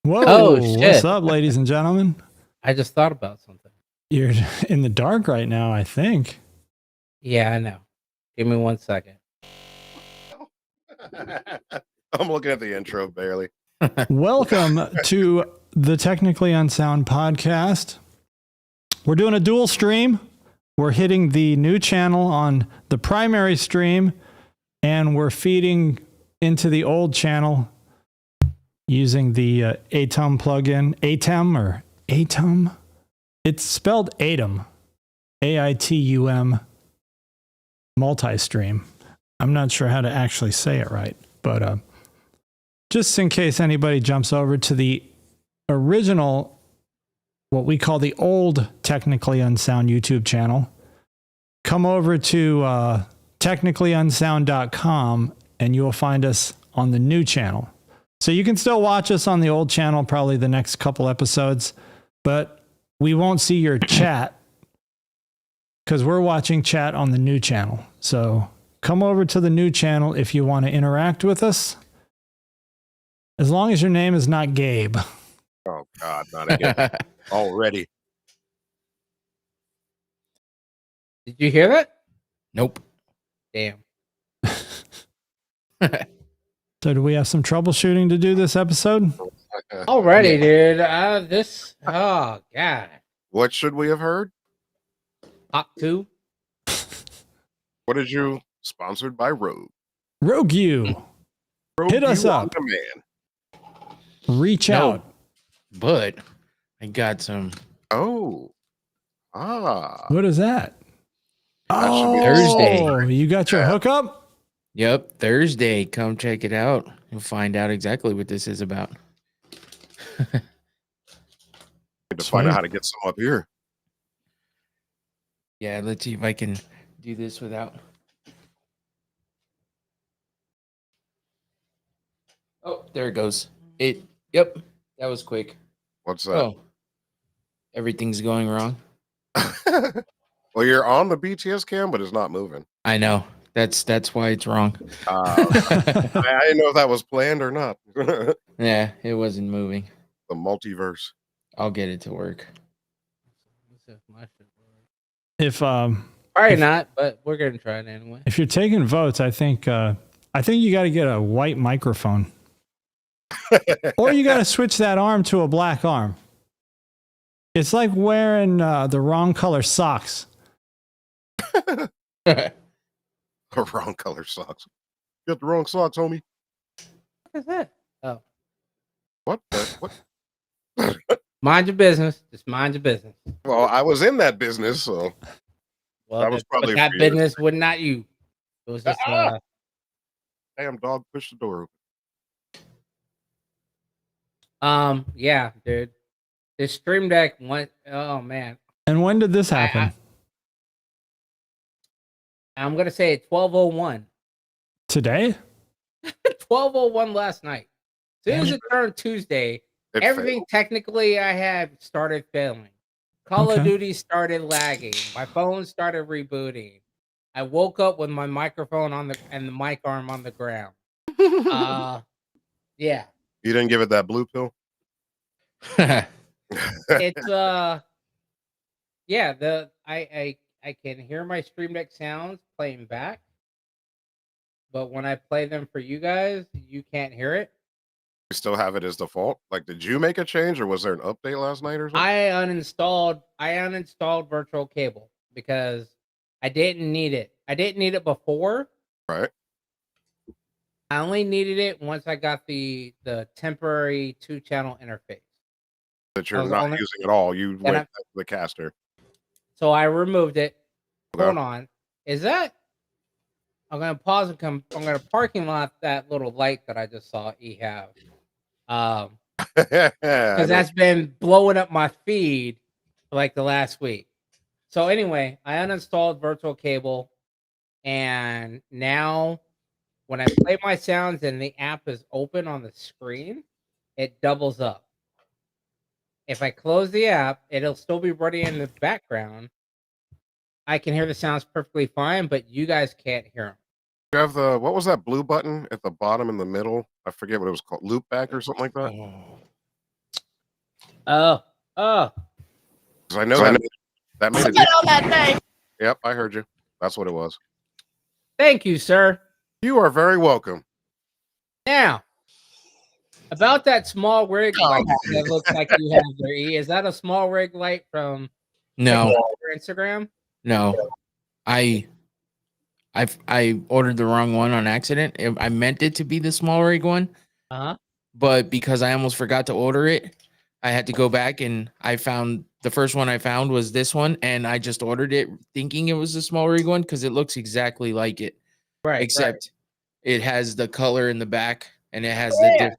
Whoa, Oh, shit. What's up, ladies and gentlemen? I just thought about something. You're in the dark right now, I think. Yeah, I know. Give me 1 second. I'm looking at the intro barely. Welcome to the Technically Unsound podcast. We're doing a dual stream. We're hitting the new channel on the primary stream, and we're feeding into the old channel using the Atom plugin. Atom or Atom? It's spelled Atom. A-I-T-U-M multi-stream. I'm not sure how to actually say it right, but just in case anybody jumps over to the original, what we call the old Technically Unsound YouTube channel, come over to technicallyunsound.com and you will find us on the new channel. So you can still watch us on the old channel, probably the next couple episodes, but we won't see your chat because we're watching chat on the new channel. So come over to the new channel if you want to interact with us. As long as your name is not Gabe. Oh, God, not again. Already. Did you hear that? Nope. Damn. So do we have some troubleshooting to do this episode? Already, dude. Oh, God. What should we have heard? Hot 2. What did you? Sponsored by Rogue. Rogue you. Hit us You on up. demand. Reach No. out. But I got some Oh. What is that? That should be Thursday. You got your Yeah. hookup? Yep, Thursday. Come check it out. You'll find out exactly what this is about. Need to find out how to get some up here. Yeah, let's see if I can do this without. Oh, there it goes. Yep, that was quick. What's that? Oh, everything's going wrong. Well, you're on the BTS cam, but it's not moving. I know. That's why it's wrong. I didn't know if that was planned or not. The Yeah, it wasn't moving. multiverse. I'll get it to work. If Probably not, but we're gonna try it anyway. if you're taking votes, I think you got to get a white microphone, or you got to switch that arm to a black arm. It's like wearing the wrong color socks. Wrong color socks. You got the wrong socks, homie. What is that? Oh, What? What? mind your business. Just mind your business. Well, I was in that business, so Well, that was probably that for you. business would not you. It was just Damn dog, push the door open. Yeah, dude. This Stream Deck went. Oh man. And when did this happen? I'm gonna say 12:01. Today? 12:01 last night. As soon as it turned Tuesday, It everything failed. technically I had started failing. Call Okay. of Duty started lagging. My phone started rebooting. I woke up with my microphone on and the mic arm on the ground. Yeah. You didn't give it that blue pill? It's yeah, I can hear my Stream Deck sounds playing back. But when I play them for you guys, you can't hear it. You still have it as default? Like, did you make a change or was there an update last night or something? I uninstalled virtual cable because I didn't need it. I didn't need it before. Right. I only needed it once I got the temporary 2-channel interface. That you're was not only- using at all. You went to the caster. So I removed it. Okay. Hold on. Is that? I'm gonna pause and come. I'm gonna parking lot that little light that I just saw E have. Because that's been blowing up my feed for like the last week. So anyway, I uninstalled virtual cable, and now when I play my sounds and the app is open on the screen, it doubles up. If I close the app, it'll still be running in the background. I can hear the sounds perfectly fine, but you guys can't hear them. You have the, what was that blue button at the bottom in the middle? I forget what it was called. Loopback or something like that? Oh. 'Cause I know that made it. on that thing. Yep, I heard you. That's what it was. Thank you, sir. You are very welcome. Now, about that small rig light that looks like you have there, E. Is that a small rig light from No, your Instagram? no. I ordered the wrong one on accident. I meant it to be the small rig one, but because I almost forgot to order it, I had to go back and I found the first one I found was this one, and I just ordered it thinking it was the small rig one because it looks exactly like it, Right. except it has the color in the back and it has the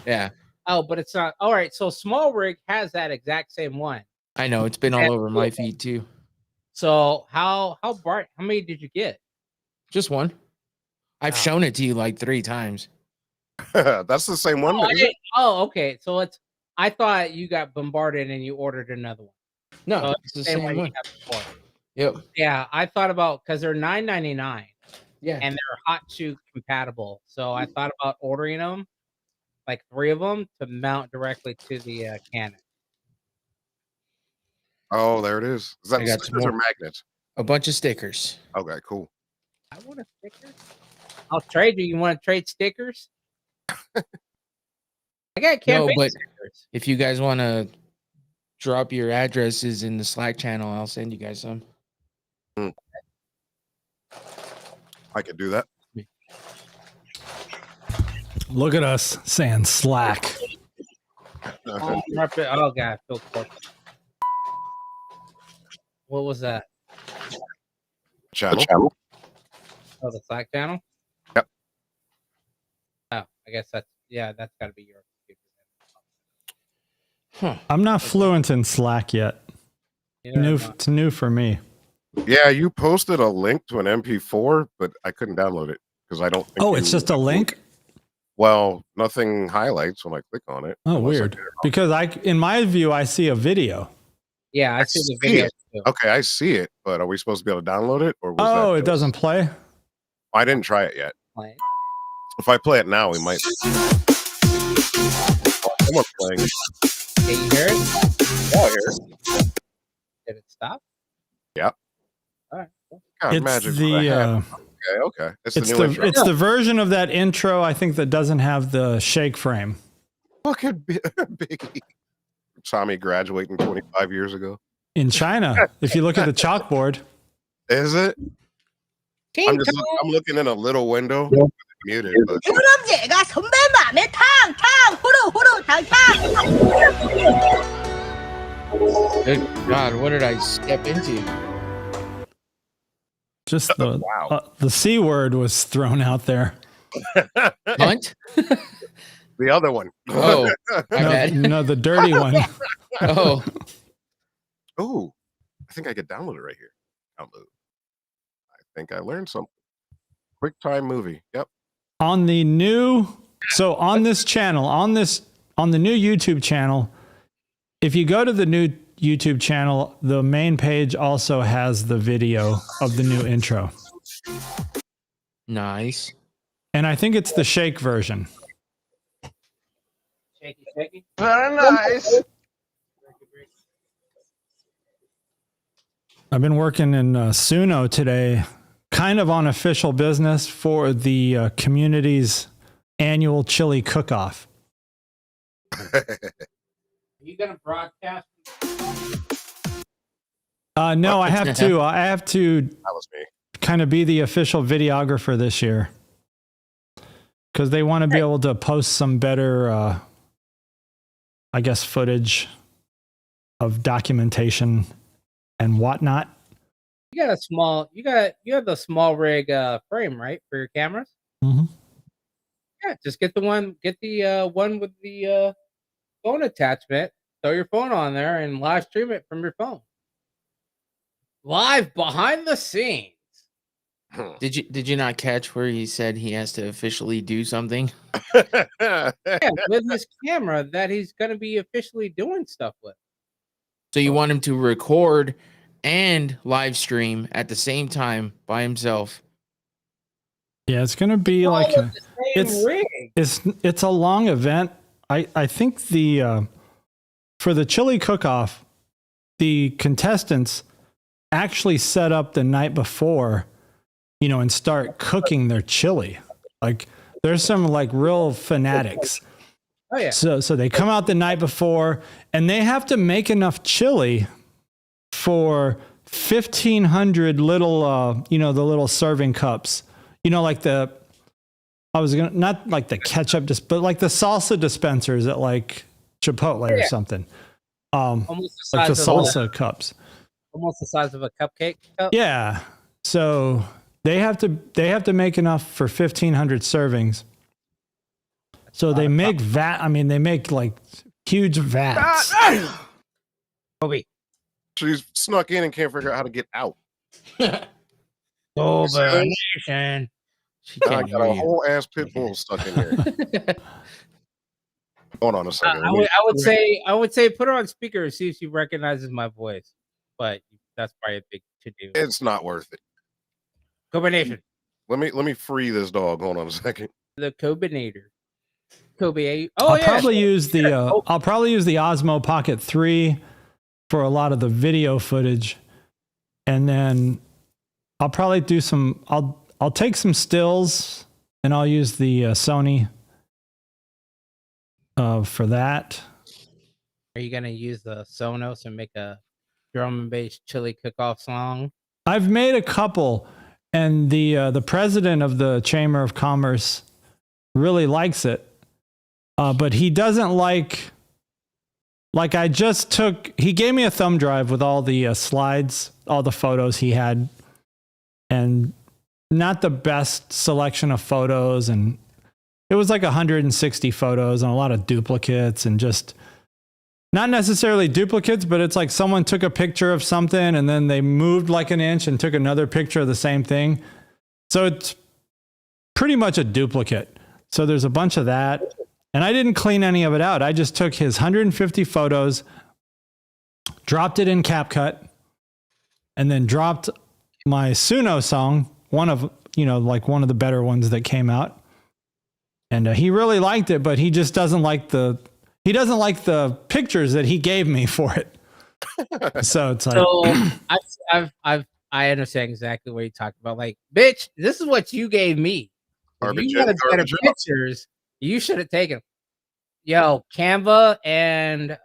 yeah. Oh, but it's not. All right. So small rig has that exact same one. I know it's been all over my feed too. So how bright? How many did you get? Just one. I've shown it to you like 3 times. That's the same one. Is it? Okay. So I thought you got bombarded and you ordered another one. No, So it's the same you one. have before. Yep. Yeah, I thought about because they're $9.99 Yeah. and they're hot shoe compatible. So I thought about ordering them, like 3 of them, to mount directly to the Canon. Oh, there it is. Is that I got stickers some or more. magnets? A bunch of stickers. Okay, cool. I want a sticker. I'll trade you. You want to trade stickers? I got campaign but stickers. if you guys want to drop your addresses in the Slack channel, I'll send you guys some. I could do that. Look at us saying Slack. Oh God, Phil Clark. What was that? Channel. Oh, the Slack channel? Yep. Oh, I guess that's got to be your Huh. I'm not fluent in Slack yet. computer. It's new for me. Yeah, you posted a link to an MP4, but I couldn't download it because I don't think Oh, it's just a link? Well, nothing highlights when I click on it. Oh, unless I weird. did it wrong. Because in my view, I see a video. Yeah, I see the see video it. too. Okay, I see it, but are we supposed to be able to download it? Or was Oh, that it doesn't play? I didn't try it yet. Play. If I play it now, we might. Someone's playing it. Okay, you hear it? Oh, here. Did it stop? Yep. All right. Cool. God, It's magic. the Okay. It's it's the new the intro. it's the version of that intro I think that doesn't have the shake frame. Look at Biggie. Tommy graduating 25 years ago. In China, if you look at the chalkboard, Is it? King I'm Kong. looking in a little window. Muted, but 실험제가 선배 맘에 탕탕 후루 탕탕. Good God, what did I step into? just the Wow. the C word was thrown out there. Hunt? the other one. Oh, my No, bad. no, the dirty one. Oh, Oh, I think I could download it right here. Download. I think I learned something. QuickTime movie. Yep. On the new, so on this channel, on the new YouTube channel, if you go to the new YouTube channel, the main page also has the video of the new intro. nice. And I think it's the shake version. Shaky, shaky. Very nice. I've been working in Suno today, kind of on official business for the community's annual chili cook-off. Are you gonna broadcast? No, I have to. I have to That was me. kind of be the official videographer this year because they want to be able to post some better, I guess, footage of documentation and whatnot. You got a small. You have the small rig frame, right, for your cameras? Mm-hmm. Yeah, just get the one. Get the one with the phone attachment. Throw your phone on there and live stream it from your phone. Live behind the scenes. Did you not catch where he said he has to officially do something? Yeah, with his camera that he's going to be officially doing stuff with. So you want him to record and live stream at the same time by himself? Yeah, it's going to be like All with the same it's- rig. it's a long event. I think the for the chili cook-off, the contestants actually set up the night before, and start cooking their chili. Like there's some like real fanatics. Oh yeah. So they come out the night before and they have to make enough chili for 1,500 little, the little serving cups, like not like the ketchup, but like the salsa dispensers at like Chipotle or something. Almost the Like the size of salsa cups. almost the size of a cupcake cup. Yeah. So they have to make enough for 1,500 servings. So they make they make like huge vats. Kobe. She's snuck in and can't figure out how to get out. Nation. She Now I can't got hear a you. whole ass pit bull stuck in here. Hold on a second. I would say put her on speaker and see if she recognizes my voice. But that's probably a big to do. It's not worth it. Combination. Let me free this dog. Hold on a second. The Combinator. Kobe. Oh I'll yeah. probably use the Osmo Pocket 3 for a lot of the video footage, and then I'll probably do some. I'll take some stills and I'll use the Sony for that. Are you gonna use the Sonos and make a drum and bass chili cook-off song? I've made a couple, and the president of the Chamber of Commerce really likes it, but he doesn't like. Like he gave me a thumb drive with all the slides, all the photos he had, and not the best selection of photos. And it was like 160 photos and a lot of duplicates and just not necessarily duplicates, but it's like someone took a picture of something and then they moved like an inch and took another picture of the same thing. So it's pretty much a duplicate. So there's a bunch of that. And I didn't clean any of it out. I just took his 150 photos, dropped it in CapCut, and then dropped my Suno song, one of the better ones that came out. And he really liked it, but he just doesn't like he he doesn't like the pictures that he gave me for it. So it's like, so I understand exactly what you're talking about. Like, bitch, this is what you gave me. If Garbage you in, wanted better garbage out. pictures, you should have taken. Yo, Canva and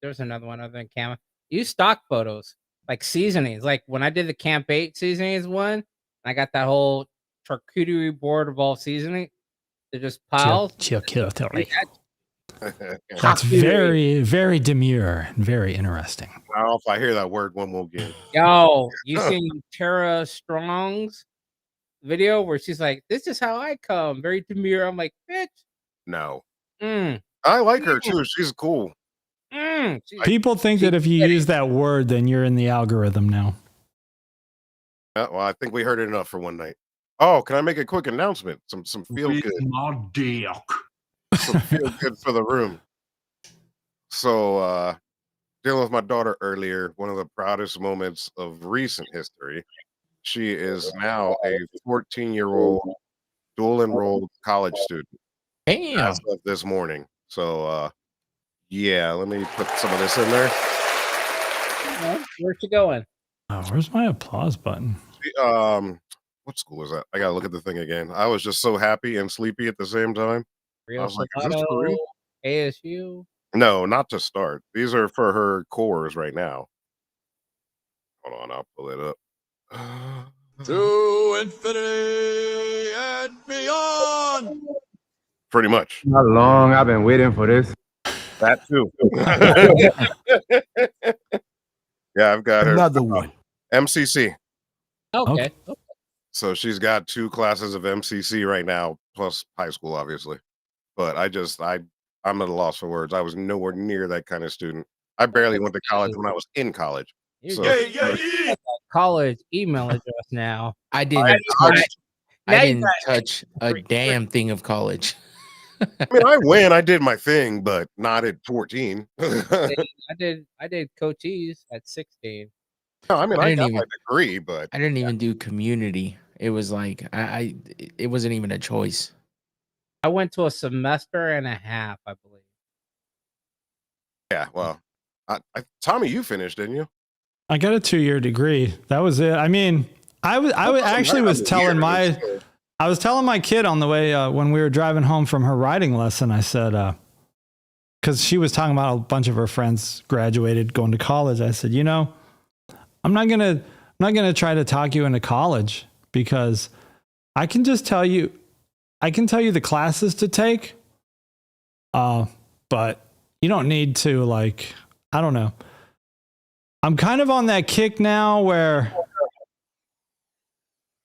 there's another one other than Canva. Use stock photos like seasonings. Like when I did the Camp 8 seasonings one, I got that whole charcuterie board of all seasoning. They're just piles. charcuterie. Well, That's very, very demure and very interesting. if I hear that word one more again. Yo, you seen Tara Strong's video where she's like, "This is how I come," very demure. I'm like, bitch. No. Mm, I like her too. She's cool. People think that if you use that word, then you're in the algorithm now. Well, I think we heard it enough for one night. Oh, can I make a quick announcement? Some feel good. My dick. Some feel good for the room. So dealing with my daughter earlier, one of the proudest moments of recent history. She is now a 14-year-old dual enrolled college student Damn. as of this morning. So yeah, let me put some of this in there. Where's she going? Oh, where's my applause button? What school is that? I gotta look at the thing again. I was just so happy and sleepy at the same time. I Rio was like, is this for real? ASU. No, not to start. These are for her cores right now. Hold on, I'll pull it up. To infinity and beyond. Pretty much. How long I've been waiting for this. That too. Yeah, I've got her. Another one. MCC. Okay. So she's got 2 classes of MCC right now, plus high school, obviously. But I'm at a loss for words. I was nowhere near that kind of student. I barely went to college when I was in college. You So got college email address now. I didn't touch a damn thing of college. I mean, I went, I did my thing, but not at 14. I did coachees at 16. No, I mean, I I didn't got even- my degree, but I didn't even do community. It was like it wasn't even a choice. I went to a semester and a half, I believe. yeah, well, Tommy, you finished, didn't you? I got a 2-year degree. That was it. I mean, I was telling my kid on the way when we were driving home from her riding lesson. I said, because she was talking about a bunch of her friends graduated, going to college. I said, I'm not gonna try to talk you into college because I can tell you the classes to take, but you don't need to, like, I don't know. I'm kind of on that kick now where,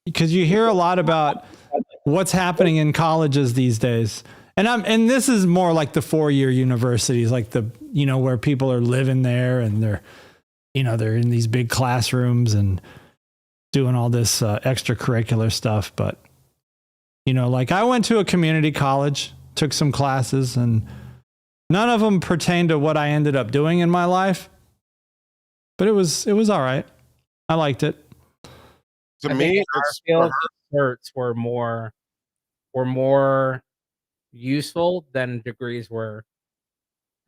because you hear a lot about what's happening in colleges these days. And this is more like the 4-year universities, like where people are living there and they're in these big classrooms and doing all this extracurricular stuff. But, like I went to a community college, took some classes, and none of them pertain to what I ended up doing in my life. But it was all right. I liked it. To I me, think in our it's field, certs were more useful than degrees were,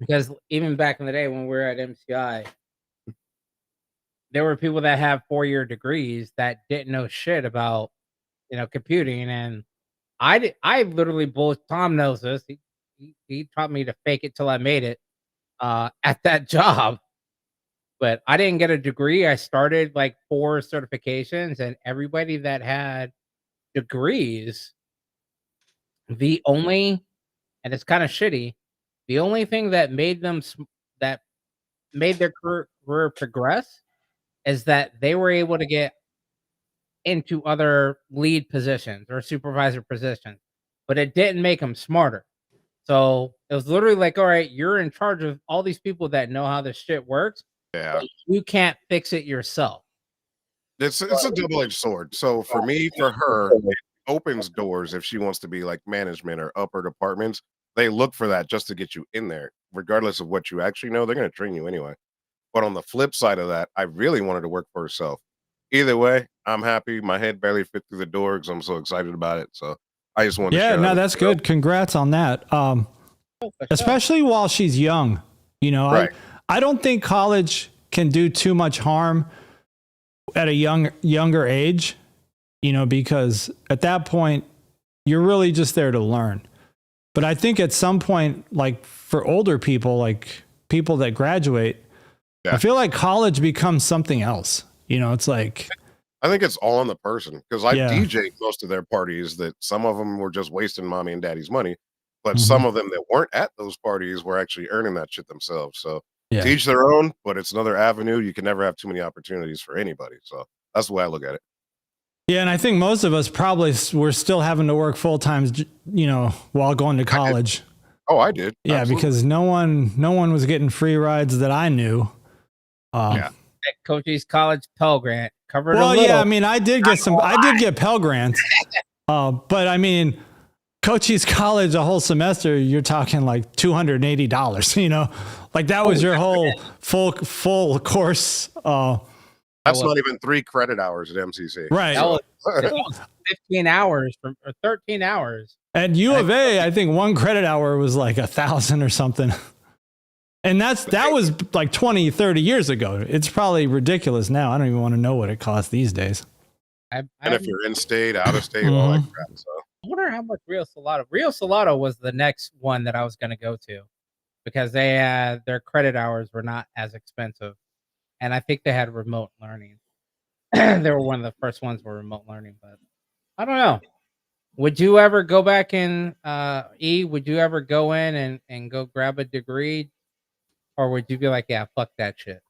because even back in the day when we were at MCI, there were people that have 4-year degrees that didn't know shit about computing, and I literally Tom knows this. He taught me to fake it till I made it at that job. But I didn't get a degree. I started like 4 certifications, and everybody that had degrees, and it's kind of shitty, the only thing that made their career progress is that they were able to get into other lead positions or supervisor positions, but it didn't make them smarter. So it was literally like, all right, you're in charge of all these people that know how this shit works. yeah. You can't fix it yourself. It's a double-edged sword. So for me, for her, it opens doors if she wants to be like management or upper departments. They look for that just to get you in there, regardless of what you actually know. They're going to train you anyway. But on the flip side of that, I really wanted to work for herself. Either way, I'm happy. My head barely fit through the door because I'm so excited about it. So I just wanted to share Yeah, no, that with that's you. good. Congrats on that. Oh, for sure. especially while she's young. You know, Right. I don't think college can do too much harm at a younger age, you know, because at that point you're really just there to learn. But I think at some point, like for older people, like people that graduate, Yeah. I feel like college becomes something else. You know, it's like, I think it's all on the person because I Yeah. DJ'd most of their parties that some of them were just wasting mommy and daddy's money, but Mhm. some of them that weren't at those parties were actually earning that shit themselves. So yeah. to each their own, but it's another avenue. You can never have too many opportunities for anybody. So that's the way I look at it. Yeah, and I think most of us probably were still having to work full time, you know, while going to college. Oh, I did. Yeah, Absolutely. because no one was getting free rides that I knew. Yeah. Coach's college Pell Grant covered a Well, little. yeah, I mean, I did get Pell Grants, but I mean, Cochise College a whole semester, you're talking like $280. You know, like that was your whole full course. That's not even 3 credit hours at MCC. Right. That was 15 hours or 13 hours. At U of A, I think 1 credit hour was like 1,000 or something. And that was like 20, 30 years ago. It's probably ridiculous now. I don't even want to know what it costs these days. And if you're in state, out of state, all that crap. So I wonder how much Rio Salado was the next one that I was going to go to because they their credit hours were not as expensive. And I think they had remote learning. They were one of the first ones for remote learning, but I don't know. Would you ever go back in would you ever go in and go grab a degree? Or would you be like, yeah, fuck that shit?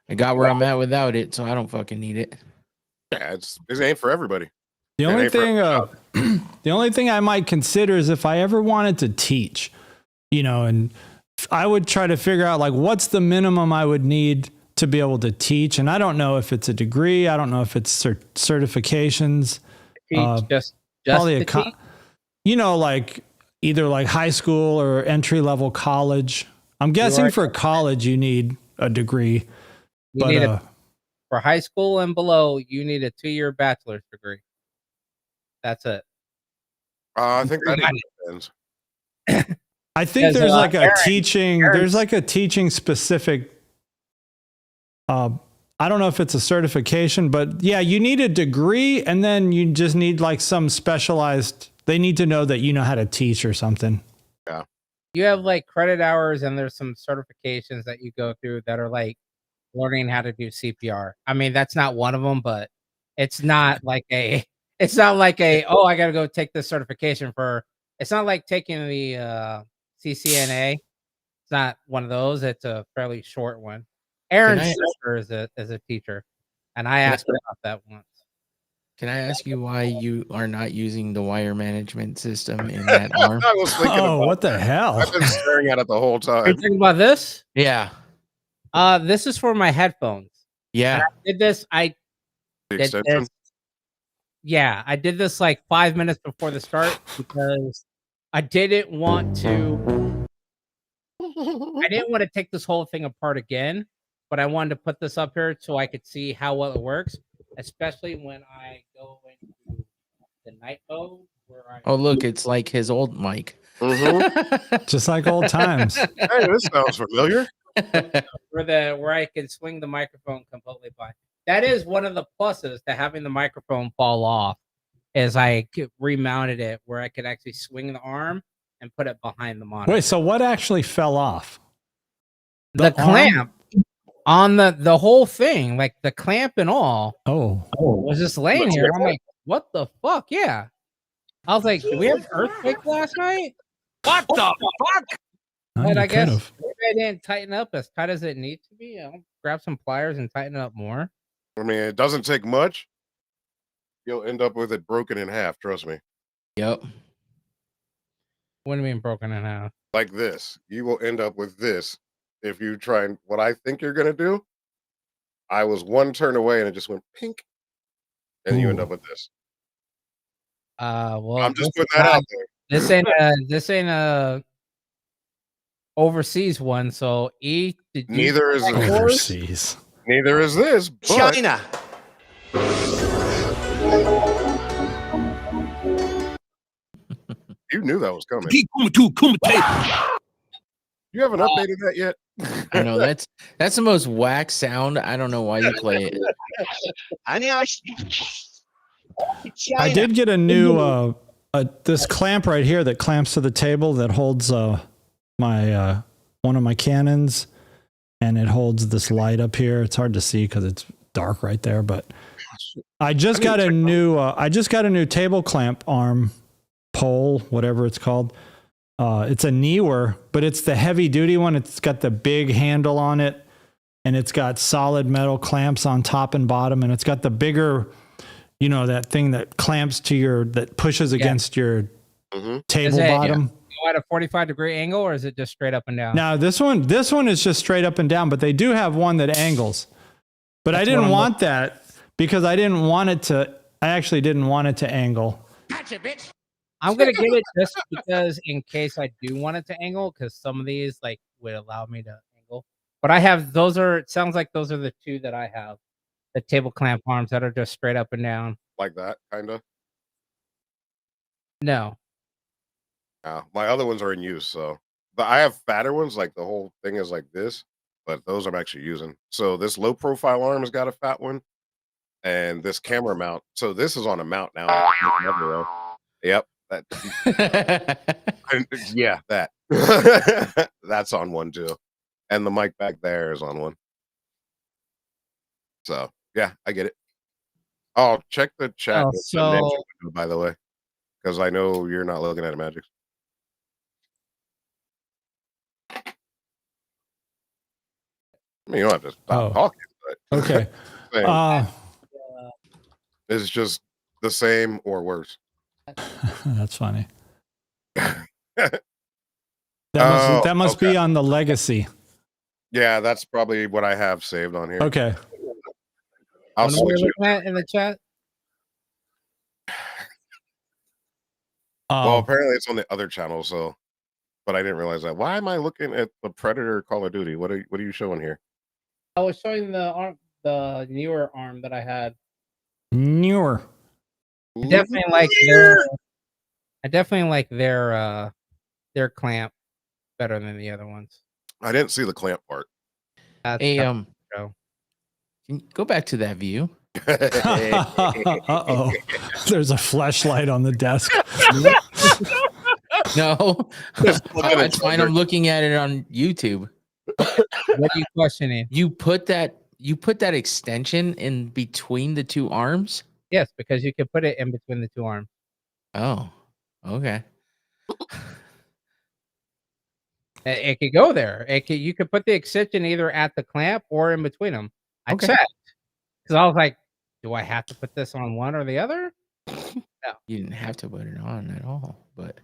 I got where I'm at without it, so I don't fucking need it. yeah, it ain't for everybody. The It only ain't for thing, the only thing I might consider is if I ever wanted to teach, you know, and I would try to figure out like what's the minimum I would need to be able to teach. And I don't know if it's a degree. I don't know if it's certifications. Teach just Probably to teach? you know, like either like high school or entry level college. I'm guessing for college you need a degree. You need for high school and below, you need a 2-year bachelor's degree. That's it. I think that depends. I think there's like a teaching. There's like a teaching specific. I don't know if it's a certification, but yeah, you need a degree, and then you just need like some specialized. They need to know that you know how to teach or something. Yeah. You have like credit hours, and there's some certifications that you go through that are like learning how to do CPR. I mean, that's not one of them, but it's not like a. It's not like oh, I got to go take this certification for. It's not like taking the CCNA. It's not one of those. It's a fairly short one. Aaron's sister is a teacher, and I asked her about that once. Can I ask you why you are not using the wire management system in that arm? I was thinking about what the hell? I've been staring at it the whole Are you time. thinking about this? Yeah. This is for my headphones. Yeah. And I did this. The Did extension. this. Yeah, I did this like 5 minutes before the start because I didn't want to. I didn't want to take this whole thing apart again, but I wanted to put this up here so I could see how well it works, especially when I go into the night mode where I. Oh, look, it's like his old mic. Mhm. Just like old times. Hey, this sounds familiar. where I can swing the microphone completely by. That is one of the pluses to having the microphone fall off, is I remounted it where I could actually swing the arm and put it behind the monitor. Wait, so what actually fell off? The clamp on the whole thing, like the clamp and all, Oh, was just laying here. I'm like, what the fuck? Yeah. I was like, did we have earthquake last night? What the fuck? But I guess could've. maybe I didn't tighten up as tight as it needs to be. I'll grab some pliers and tighten it up more. I mean, it doesn't take much. You'll end up with it broken in half. Trust me. Yep. What do you mean broken in half? Like this, you will end up with this if you try and what I think you're gonna do. I was one turn away and it just went pink, and you end Ooh. up with this. Well, I'm just putting that out there. This ain't a overseas one. So did you Neither is yours? overseas. neither is this. But China. You knew that was coming. You haven't updated that yet? I know that's the most whack sound. I don't know why you play it. I did get a new this clamp right here that clamps to the table that holds my one of my cannons, and it holds this light up here. It's hard to see because it's dark right there, but I just got a new table clamp arm pole, whatever it's called. It's a Neewer, but it's the heavy duty one. It's got the big handle on it, and it's got solid metal clamps on top and bottom, and it's got the bigger, that thing that clamps to that pushes against your table bottom. Go at a 45-degree angle, or is it just straight up and down? Now this one is just straight up and down, but they do have one that angles. But I didn't want that because I actually didn't want it to angle. Gotcha, bitch. I'm gonna get it just because in case I do want it to angle, because some of these would allow me to angle. But I have it sounds like those are the two that I have. The table clamp arms that are just straight up and down. Like that, kind of? No. My other ones are in use, so. But I have fatter ones, like the whole thing is like this, but those I'm actually using. So this low profile arm has got a fat one, and this camera mount. So this is on a mount now. Yep. Yeah, that. That's on one too. And the mic back there is on one. So yeah, I get it. Oh, check the chat by the way, because I know you're not looking at it, Magic. I mean, you don't have to stop talking, but Okay. It's just the same or worse. That's funny. That must be on the legacy. Yeah, that's probably what I have saved on here. Okay. I'll switch it in the chat. Well, apparently it's on the other channel, so but I didn't realize that. Why am I looking at the Predator Call of Duty? What are you showing here? I was showing the newer arm that I had. Newer. I definitely like their clamp better than the other ones. I didn't see the clamp part. Hey, can you go back to that view? Uh-oh. There's a flashlight on the desk. No, that's fine. I'm looking at it on YouTube. What are you questioning? You put that extension in between the two arms? Yes, because you can put it in between the two arms. Oh, okay. It could go there. You could put the extension either at the clamp or in between them. I checked because I was like, do I have to put this on one or the other? No, you didn't have to put it on at all. But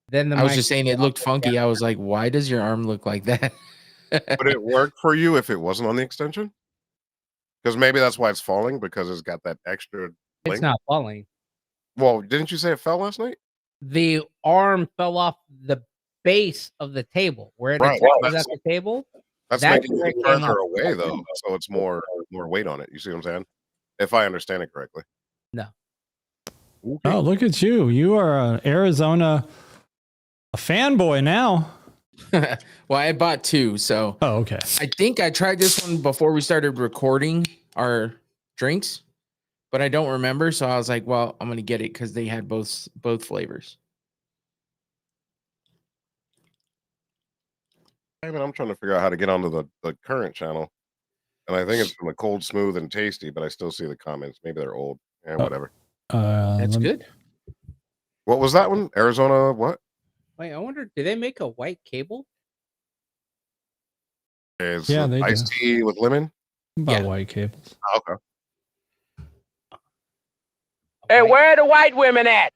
then I was just saying it looked funky. I was like, why does your arm look like that? Would it work for you if it wasn't on the extension? Because maybe that's why it's falling, because it's got that extra link. It's not falling. Well, didn't you say it fell last night? The arm fell off the base of the table where it was at the table. That's making it further away though, so it's more weight on it. You see what I'm saying? If I understand it correctly. No. Okay. Oh, look at you! You are an Arizona fanboy now. Well, I bought two, so. Oh, okay. I think I tried this one before we started recording our drinks, but I don't remember. So I was like, well, I'm gonna get it because they had both flavors. I'm trying to figure out how to get onto the current channel, and I think it's from the Cold, Smooth, and Tasty, but I still see the comments. Maybe they're old. Yeah, whatever. That's good. What was that one? Arizona what? Wait, I wonder, do they make a white cable? It's they do. iced tea with lemon. About white cables. Oh, okay. Hey, where are the white women at?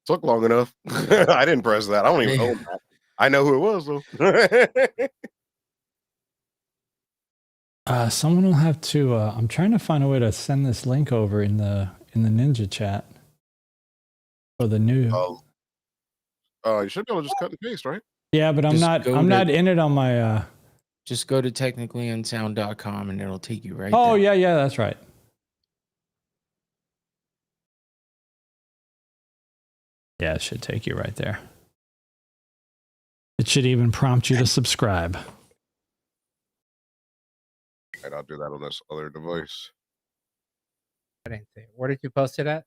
Took long enough. I didn't press that. I don't even know that. I know who it was though. Someone will have to. I'm trying to find a way to send this link over in the Ninja chat for the new. You should be able to just cut and paste, right? Yeah, but I'm not in it on my. Just go to technicallyunsound.com and it'll take you right. Oh there. yeah, that's right. Yeah, it should take you right there. It should even prompt you to subscribe. And I'll do that on this other device. I didn't see it. Where did you post it at?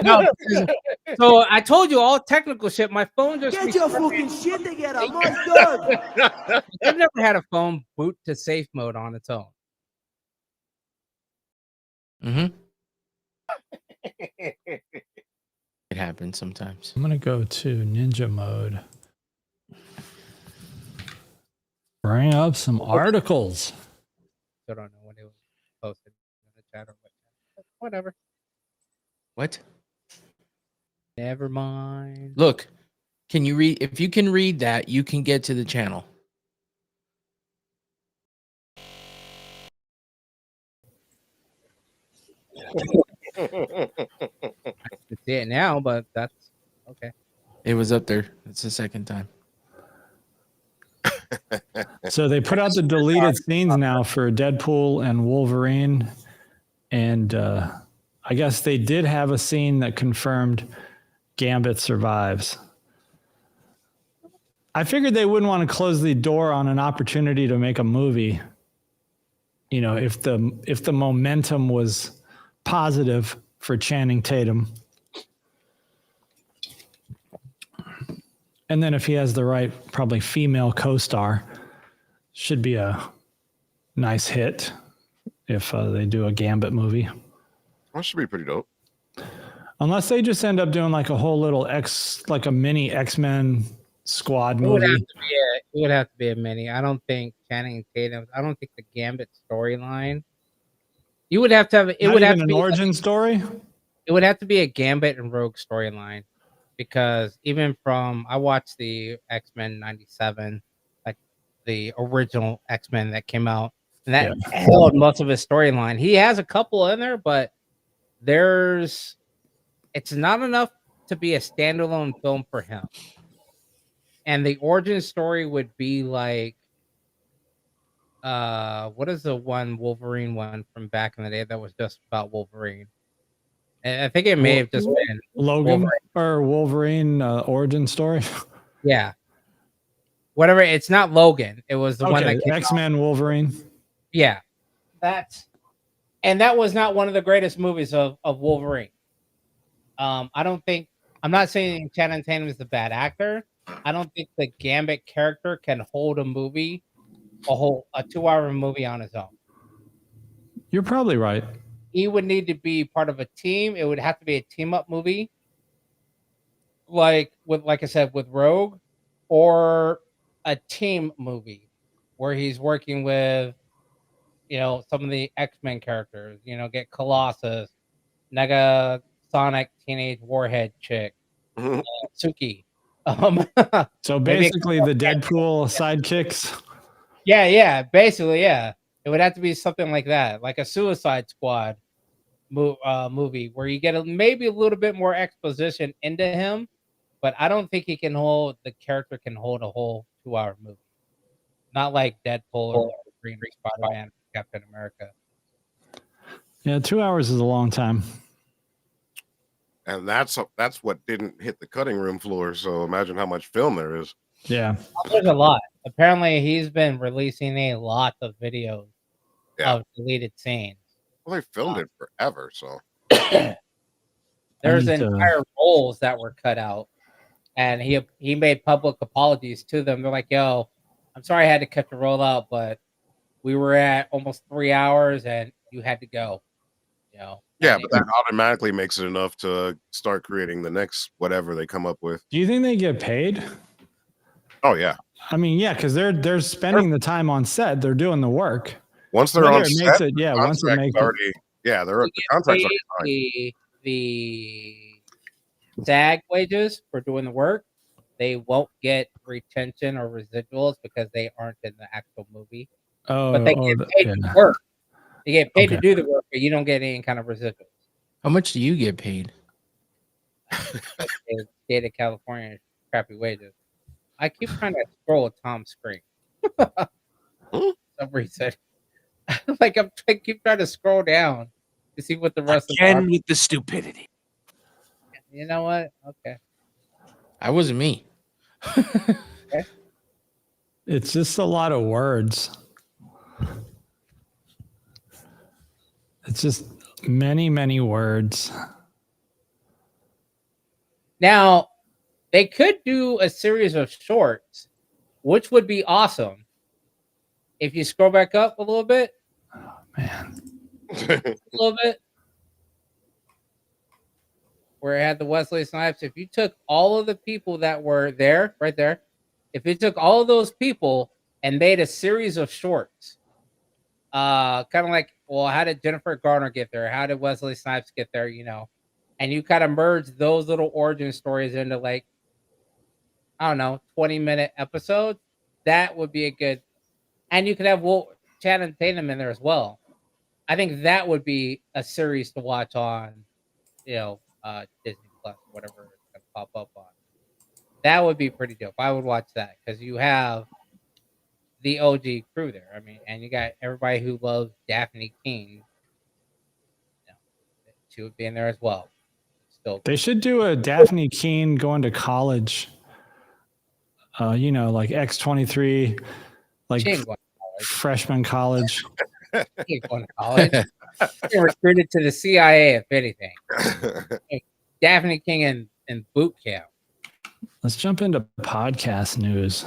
No. So I told you all technical shit. My phone just Get your fucking shit together, my God. I've never had a phone boot to safe mode on its own. Mm-hmm. It happens sometimes. I'm going to go to ninja mode. Bring up some articles. I don't know when it was posted in the chat or what. Whatever. What? Never mind. Look, can you read? If you can read that, you can get to the channel. I can see it now, but that's okay. It was up there. It's the second time. So they put out the deleted scenes now for Deadpool and Wolverine. And I guess they did have a scene that confirmed Gambit survives. I figured they wouldn't want to close the door on an opportunity to make a movie. You know, if the momentum was positive for Channing Tatum. And then if he has the right, probably female co-star, should be a nice hit if they do a Gambit movie. That should be pretty dope. Unless they just end up doing like a whole little like a mini X-Men squad movie. It would have to be a mini. I don't think Channing Tatum. I don't think the Gambit storyline. You would have to have. It Not would even have to an be origin story. It would have to be a Gambit and Rogue storyline, because even from I watched the X-Men '97, like the original X-Men that came out, and that held most of his storyline. He has a couple in there, but it's not enough to be a standalone film for him. And the origin story would be like, what is the one Wolverine one from back in the day that was just about Wolverine? And I think it may have just been Logan or Wolverine origin story. Yeah. Whatever. It's not Logan. It was the one that came X-Men Wolverine. Yeah. That was not one of the greatest movies of Wolverine. I'm not saying Channing Tatum is the bad actor. I don't think the Gambit character can hold a 2-hour movie on his own. You're probably right. He would need to be part of a team. It would have to be a team up movie, like I said, with Rogue, or a team movie where he's working with, some of the X-Men characters. Get Colossus, Negasonic Teenage Warhead chick, Suki. So basically, the Deadpool sidekicks. Yeah, basically, yeah. It would have to be something like that, like a Suicide Squad movie, where you get maybe a little bit more exposition into him, but I don't think the character can hold a whole 2-hour movie. Not like Deadpool or Green Spider-Man, Captain America. Yeah, 2 hours is a long time. And that's what didn't hit the cutting room floor. So imagine how much film there is. Yeah. There's a lot. Apparently, he's been releasing a lot of videos of deleted scenes. Well, they filmed it forever, so there's entire roles that were cut out, and he made public apologies to them. They're like, "Yo, I'm sorry I had to cut the roll out, but we were at almost 3 hours, and you had to go." Yeah, but that automatically makes it enough to start creating the next whatever they come up with. Do you think they get paid? Oh yeah. I mean, yeah, because they're spending the time on set. They're doing the work. Once they're on set, once it makes it, the contract's already signed. The SAG wages for doing the work, they won't get retention or residuals because they aren't in the actual movie. But they get paid to work. They get paid to do the work, but you don't get any kind of residuals. How much do you get paid? State of California, crappy wages. I keep trying to scroll Tom's screen. For some reason. I keep trying to scroll down to see what the rest of with the stupidity. You know what? Okay. I wasn't me. It's just a lot of words. It's just many, many words. Now, they could do a series of shorts, which would be awesome. If you scroll back up a little bit, Man. a little bit, where it had the Wesley Snipes. If you took all of the people that were there, right there, if you took all of those people and made a series of shorts, kind of like, well, how did Jennifer Garner get there? How did Wesley Snipes get there? You know, and you kind of merge those little origin stories into like, I don't know, 20-minute episodes. That would be a good, and you could have Channing Tatum in there as well. I think that would be a series to watch on, Disney Plus, whatever it's gonna pop up on. That would be pretty dope. I would watch that because you have the OG crew there. I mean, and you got everybody who loves Daphne King. She would be in there as well. Still, They should do a Daphne Keene going to college. Like X-23, like she ain't going to college. freshman college. She ain't going to college. She recruited to the CIA, if anything. Daphne King in boot camp. Let's jump into podcast news.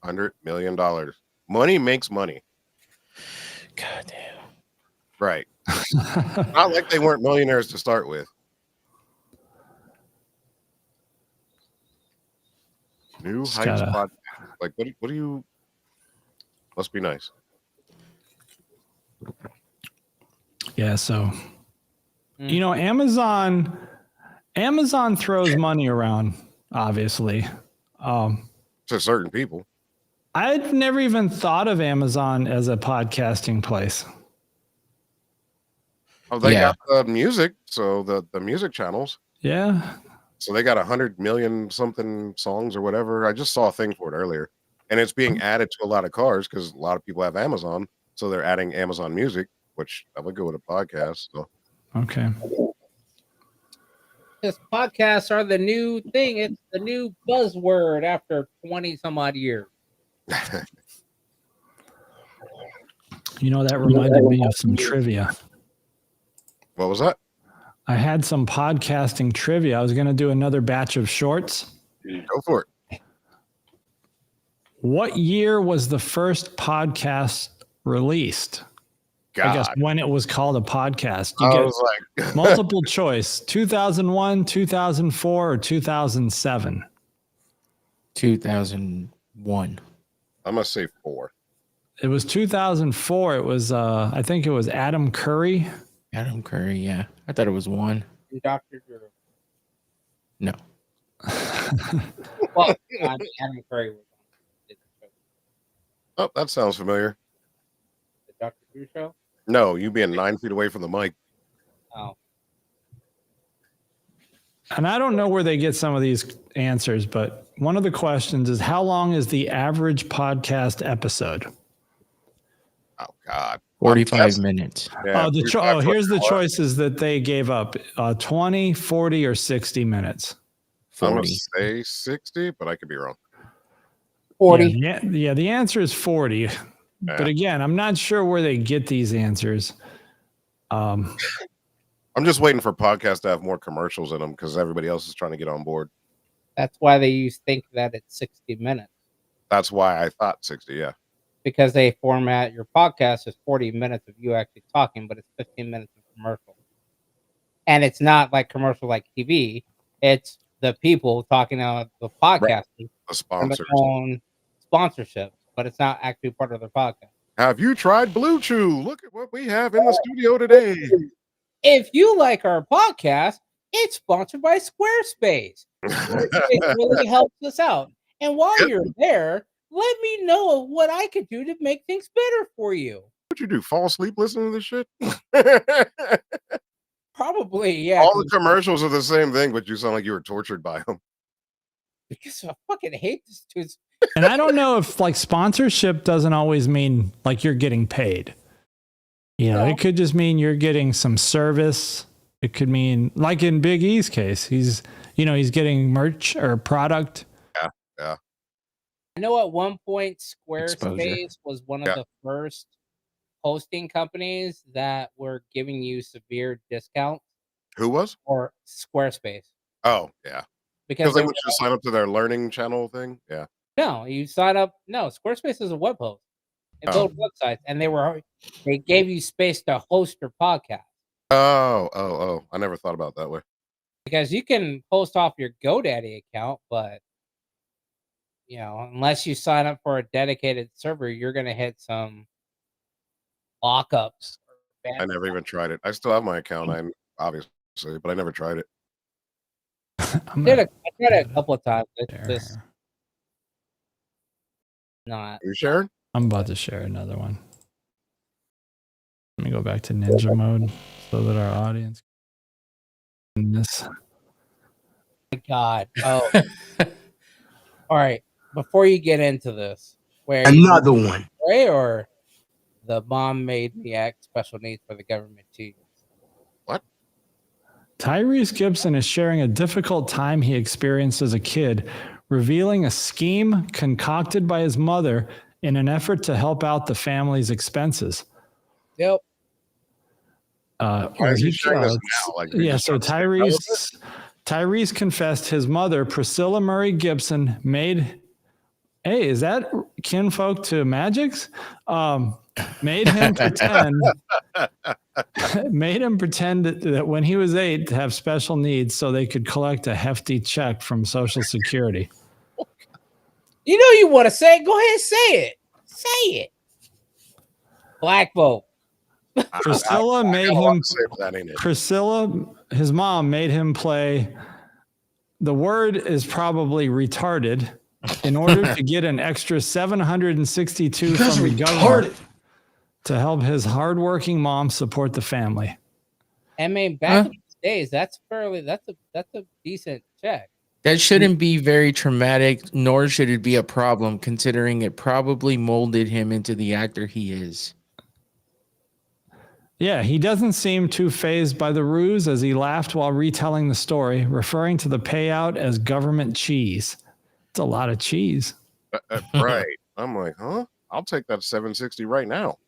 $100 million. Money makes money. God damn. Right. Not like they weren't millionaires to start with. New Just Heights gotta- podcast. Like, what do you? Must be nice. Yeah, so Amazon throws money around, obviously. To certain people. I'd never even thought of Amazon as a podcasting place. Oh, they Yeah. got the music, so the music channels. Yeah. So they got 100 million something songs or whatever. I just saw a thing for it earlier, and it's being added to a lot of cars because a lot of people have Amazon, so they're adding Amazon Music, which I would go with a podcast. So Okay. Because podcasts are the new thing. It's the new buzzword after 20 some odd years. That reminded me of some trivia. what was that? I had some podcasting trivia. I was going to do another batch of shorts. Go for it. What year was the first podcast released? God, I guess when it was called a podcast. You I get was like, multiple choice: 2001, 2004, or 2007. 2001. I must say 4. It was 2004. It was, I think it was Adam Curry. Adam Curry, yeah. I thought it was 1. Dr. Drew. No. Well, Adam Curry was on Oh, that sounds familiar. the Dr. Drew show. No, you being 9 feet away from the mic. Oh, And I don't know where they get some of these answers, but one of the questions is, how long is the average podcast episode? Oh God, 45 minutes. Yeah, Here's the choices that they gave up: 20, 40, or 60 minutes. I'm gonna 40. say 60, but I could be wrong. 40. Yeah, the answer is 40. But again, I'm not sure where they get these answers. I'm just waiting for podcasts to have more commercials in them because everybody else is trying to get on board. That's why they think that it's 60 minutes. That's why I thought 60. Yeah. Because they format your podcast as 40 minutes of you actually talking, but it's 15 minutes of commercial. And it's not like commercial like TV. It's the people talking on the podcast The and sponsors. their own sponsorship, but it's not actually part of their podcast. Have you tried Blue Chew? Look at what we have in the studio today. If you like our podcast, it's sponsored by Squarespace. It really helps us out. And while you're there, let me know what I could do to make things better for you. What'd you do? Fall asleep listening to this shit? Probably, yeah. All the commercials are the same thing, but you sound like you were tortured by them. Because I fucking hate this dude. And I don't know if like sponsorship doesn't always mean like you're getting paid. It could just mean you're getting some service. It could mean, like in Big E's case, he's getting merch or product. Yeah. I know at one point Exposure. Squarespace was one of the first hosting companies that were giving you severe discounts. Who was? Or Squarespace. Oh, yeah. Because they want you to sign up to their learning channel thing. Yeah. No, you sign up. No, Squarespace is a web host. They build websites, and they gave you space to host your podcast. Oh. I never thought about it that way. Because you can host off your GoDaddy account, but unless you sign up for a dedicated server, you're going to hit some lockups. I never even tried it. I still have my account, obviously, but I never tried it. I tried it a couple of times. It's just not. Are you sharing? I'm about to share another one. Let me go back to ninja mode so that our audience can this. My God. Oh. All right. Before you get into this, Another one. Or the mom made me act special needs for the government too. What? Tyrese Gibson is sharing a difficult time he experienced as a kid, revealing a scheme concocted by his mother in an effort to help out the family's expenses. Yep. Why is he sharing this now? So Tyrese confessed his mother, Priscilla Murray Gibson, made. Hey, is that kinfolk to Magic's? Made him pretend that when he was 8 to have special needs so they could collect a hefty check from Social Security. You want to say it? Go ahead and say it. Say it. Black vote. Priscilla his mom made him play. The word is probably retarded in order to get an extra $762 from the government to help his hardworking mom support the family. I mean, back in these days, that's a decent check. That shouldn't be very traumatic, nor should it be a problem, considering it probably molded him into the actor he is. Yeah, he doesn't seem too fazed by the ruse as he laughed while retelling the story, referring to the payout as government cheese. It's a lot of cheese. Right. I'm like, huh? I'll take that 760 right now.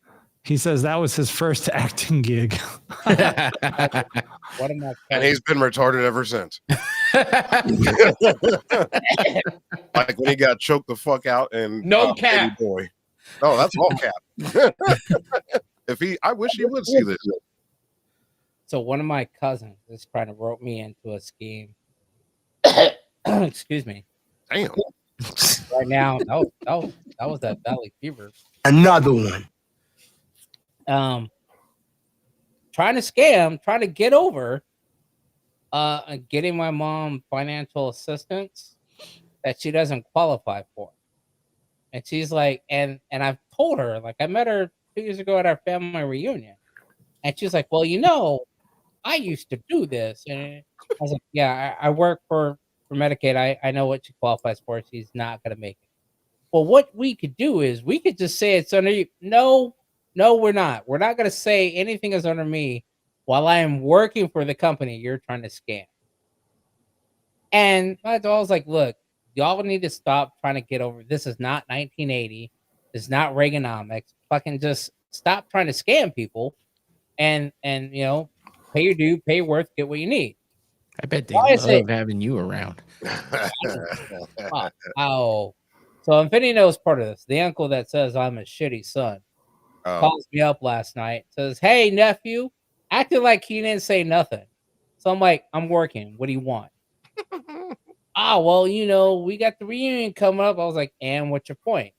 He says that was his first acting gig. And he's been retarded ever since. Like when he got choked the fuck out and no cap. Boy. Oh, that's all cap. I wish he would see this. So one of my cousins is trying to rope me into a scheme. Excuse me. Damn. Right now, that was that valley fever. Another one. Trying to get over getting my mom financial assistance that she doesn't qualify for. And she's like, and I've told her, like, I met her 2 years ago at our family reunion. And she's like, well, I used to do this. And I was like, yeah, I work for Medicaid. I know what she qualifies for. She's not going to make it. Well, what we could do is we could just say it's under you. No, we're not. We're not going to say anything is under me while I am working for the company you're trying to scam. And I was like, look, y'all need to stop trying to get over. This is not 1980. This is not Reaganomics. Fucking just stop trying to scam people and pay your due, pay your worth, get what you need. I bet they love having you around. Oh. So Infinity knows part of this. The uncle that says I'm a shitty son calls me up last night, says, hey, nephew, acting like he didn't say nothing. So I'm like, I'm working. What do you want? Well, we got the reunion coming up. I was like, and what's your point?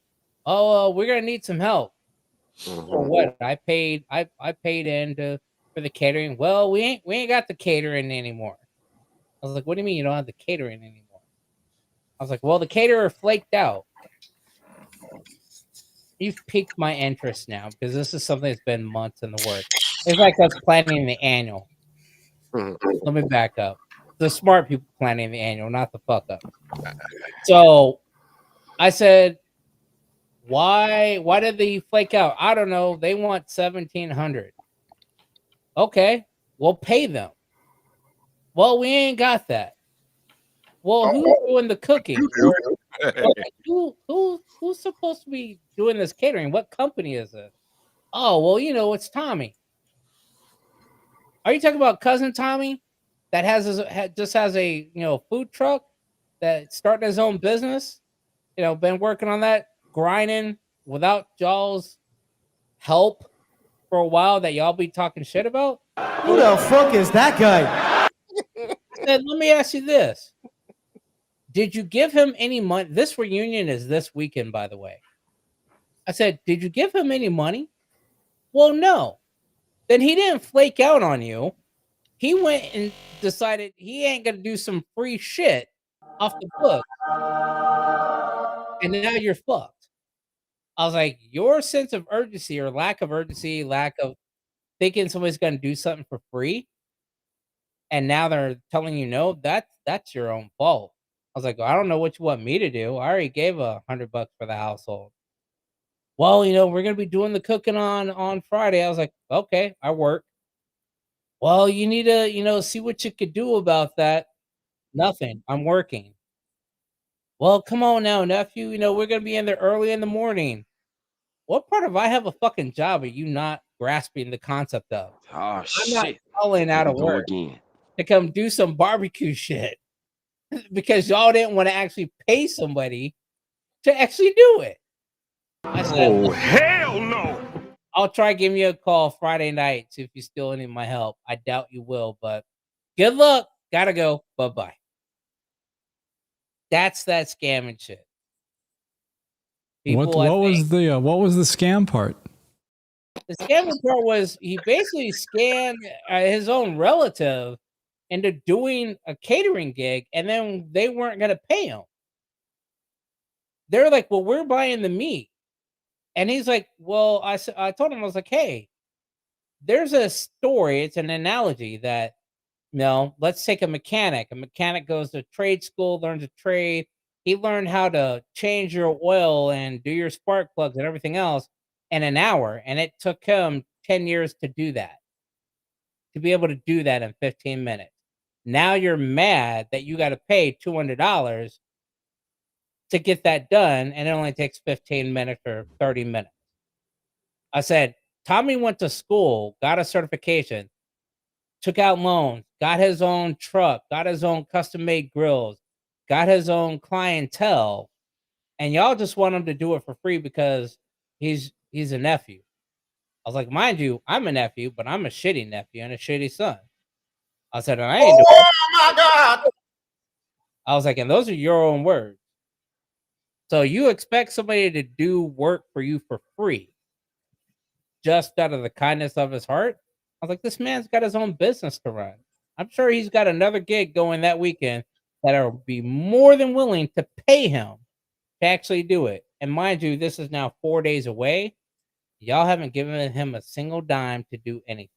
Oh, we're going to need some help. For what? I paid in for the catering. Well, we ain't got the catering anymore. I was like, what do you mean you don't have the catering anymore? I was like, well, the caterer flaked out. You've piqued my interest now because this is something that's been months in the works. It's like us planning the annual. Let me back up. The smart people planning the annual, not the fuck up. So I said, why did they flake out? I don't know. They want $1,700. Okay, we'll pay them. Well, we ain't got that. Well, who's doing the cooking? Who's supposed to be doing this catering? What company is it? Oh, well, it's Tommy. Are you talking about cousin Tommy that just has a food truck that starting his own business? Been working on that, grinding without y'all's help for a while that y'all be talking shit about? Who the fuck is that guy? Said, let me ask you this. Did you give him any money? This reunion is this weekend, by the way. I said, did you give him any money? Well, no. Then he didn't flake out on you. He went and decided he ain't going to do some free shit off the book. And now you're fucked. I was like, your sense of urgency or lack of urgency, lack of thinking somebody's going to do something for free, and now they're telling you no, that's your own fault. I was like, well, I don't know what you want me to do. I already gave $100 for the household. Well, we're going to be doing the cooking on Friday. I was like, okay, I work. Well, you need to, see what you could do about that. Nothing. I'm working. Well, come on now, nephew. We're going to be in there early in the morning. What part of I have a fucking job are you not grasping the concept of? Oh, I'm shit. not calling out of work to come do some barbecue shit because y'all didn't want to actually pay somebody to actually do it. I said, Oh, hell no. I'll try giving you a call Friday night, see if you still need my help. I doubt you will, but good luck. Gotta go. Bye-bye. That's that scamming shit. What was the scam part? The scamming part was he basically scammed his own relative into doing a catering gig, and then they weren't going to pay him. They're like, well, we're buying the meat. And he's like, well, I told him, I was like, hey, there's a story. It's an analogy that, let's take a mechanic. A mechanic goes to trade school, learns a trade. He learned how to change your oil and do your spark plugs and everything else in an hour. And it took him 10 years to do that, to be able to do that in 15 minutes. Now you're mad that you got to pay $200 to get that done, and it only takes 15 minutes or 30 minutes. I said, Tommy went to school, got a certification, took out loans, got his own truck, got his own custom-made grills, got his own clientele, and y'all just want him to do it for free because he's a nephew. I was like, mind you, I'm a nephew, but I'm a shitty nephew and a shitty son. I said, I ain't doing it. Oh my God. I was like, and those are your own words. So you expect somebody to do work for you for free just out of the kindness of his heart? I was like, this man's got his own business to run. I'm sure he's got another gig going that weekend that will be more than willing to pay him to actually do it. And mind you, this is now 4 days away. Y'all haven't given him a single dime to do anything.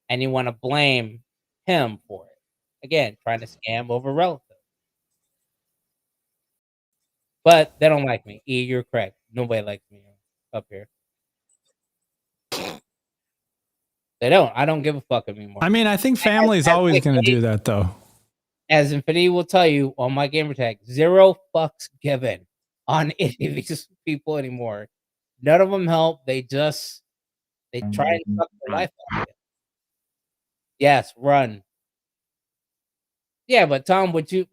And you want to blame him for it. Again, trying to scam over relatives. But they don't like me. E, you're correct. Nobody likes me up here. They don't. I don't give a fuck anymore. I mean, I think family's always going to do that, though. As Infinity will tell you on my gamer tag, 0 fucks given on any of these people anymore. None of them help. They try and suck their life out of you. Yes, run. Yeah, but Tom, would you?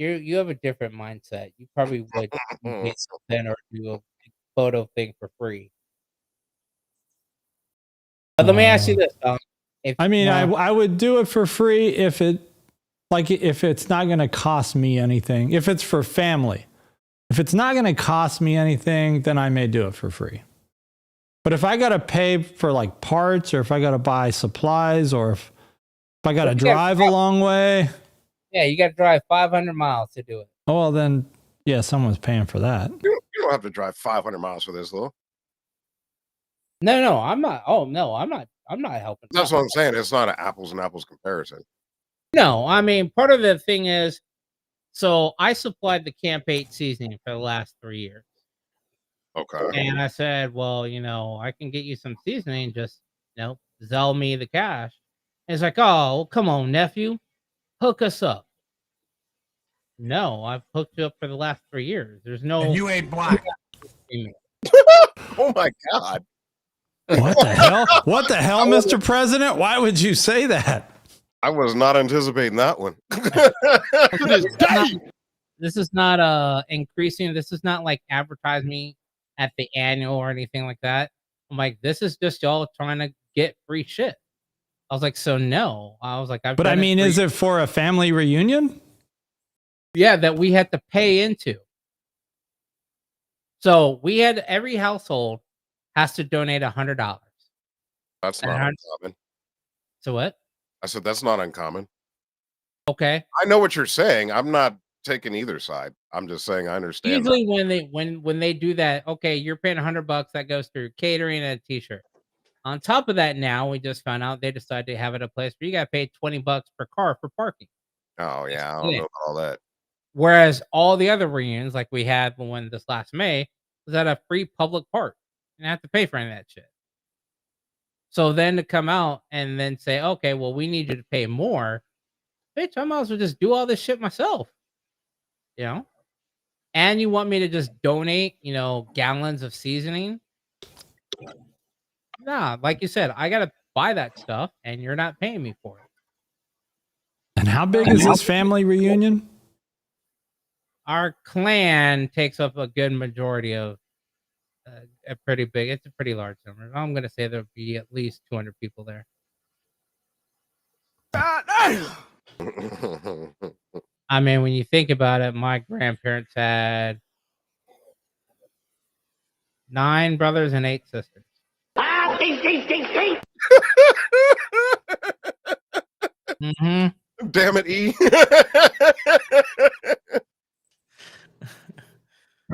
You have a different mindset. You probably would get something or do a photo thing for free. But let me ask you this, Tom. I would do it for free if it's not going to cost me anything. If it's for family. If it's not going to cost me anything, then I may do it for free. But if I got to pay for like parts, or if I got to buy supplies, or if I got to drive a long way. Yeah, you got to drive 500 miles to do it. Oh, well, then, yeah, someone's paying for that. You don't have to drive 500 miles for this, though. No, I'm not. Oh, no, I'm not helping. That's what I'm saying. It's not an apples and apples comparison. No, I mean, part of the thing is, so I supplied the Camp 8 seasoning for the last 3 years. Okay. And I said, well, I can get you some seasoning, just, Zell me the cash. And it's like, oh, come on, nephew, hook us up. No, I've hooked you up for the last 3 years. There's no. And you ain't black. Oh my God. What the hell? What the hell, Mr. President? Why would you say that? I was not anticipating that one. This is not increasing. This is not like advertise me at the annual or anything like that. I'm like, this is just y'all trying to get free shit. I was like, so no. I was like, But I mean, is it for a family reunion? Yeah, that we had to pay into. So we had every household has to donate $100. That's not uncommon. So what? I said that's not uncommon. Okay. I know what you're saying. I'm not taking either side. I'm just saying I understand. Usually when they do that, okay, you're paying $100 that goes through catering and a t-shirt. On top of that, now we just found out they decided to have it a place where you got to pay $20 per car for parking. Oh yeah, I don't know about all that. Whereas all the other reunions, like we had one this last May, was at a free public park. You didn't have to pay for any of that shit. So then to come out and then say, okay, well, we need you to pay more. Bitch, I might as well just do all this shit myself. You know? And you want me to just donate, gallons of seasoning? Nah, like you said, I got to buy that stuff and you're not paying me for it. And how big is this family reunion? Our clan takes up a good majority of a pretty big, it's a pretty large number. I'm going to say there'll be at least 200 people there. I mean, when you think about it, my grandparents had 9 brothers and 8 sisters. Damn it, E.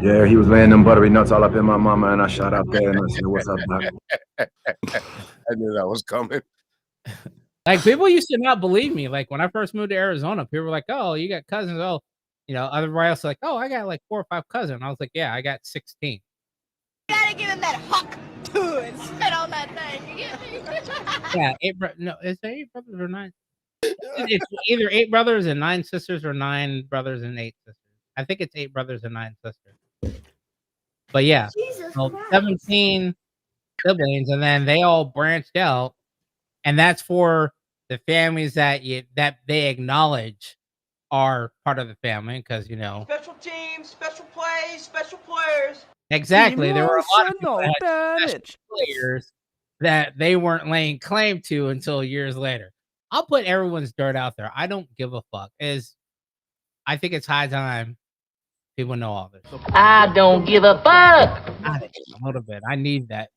Yeah, he was laying them buttery nuts all up in my mama, and I shot out there and I said, "What's up, Doc?" I knew that was coming. Like, people used to not believe me. Like, when I first moved to Arizona, people were like, oh, you got cousins. Oh, everybody else was like, oh, I got like 4 or 5 cousins. I was like, yeah, I got 16. You gotta give him that huck too and spit on that thing. Yeah, is it 8 brothers or 9? It's either 8 brothers and 9 sisters or 9 brothers and 8 sisters. I think it's 8 brothers and 9 sisters. But yeah, 17 siblings, and then they all branched out, and that's for the families that they acknowledge are part of the family, because Special teams, special plays, special players. exactly. There were a lot of people that had Emotional special players that they weren't laying claim to until years later. I'll put everyone's dirt out there. I don't give a fuck. I think it's high time people know all this. I don't give a fuck. A little bit. I need that.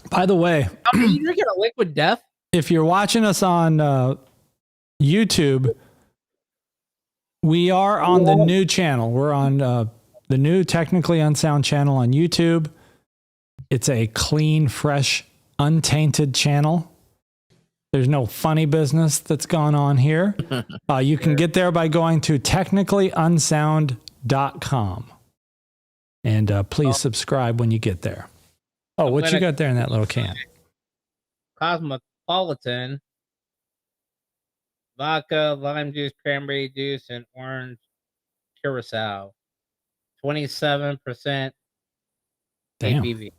By the way, Are you drinking a liquid death? if you're watching us on YouTube, we are on the new channel. We're on the new Technically Unsound channel on YouTube. It's a clean, fresh, untainted channel. There's no funny business that's gone on here. You can get there by going to technicallyunsound.com. And please subscribe when you get there. Oh, what you got there in that little can? Cosmopolitan, vodka, lime juice, cranberry juice, and orange curacao. 27% Damn. ABV.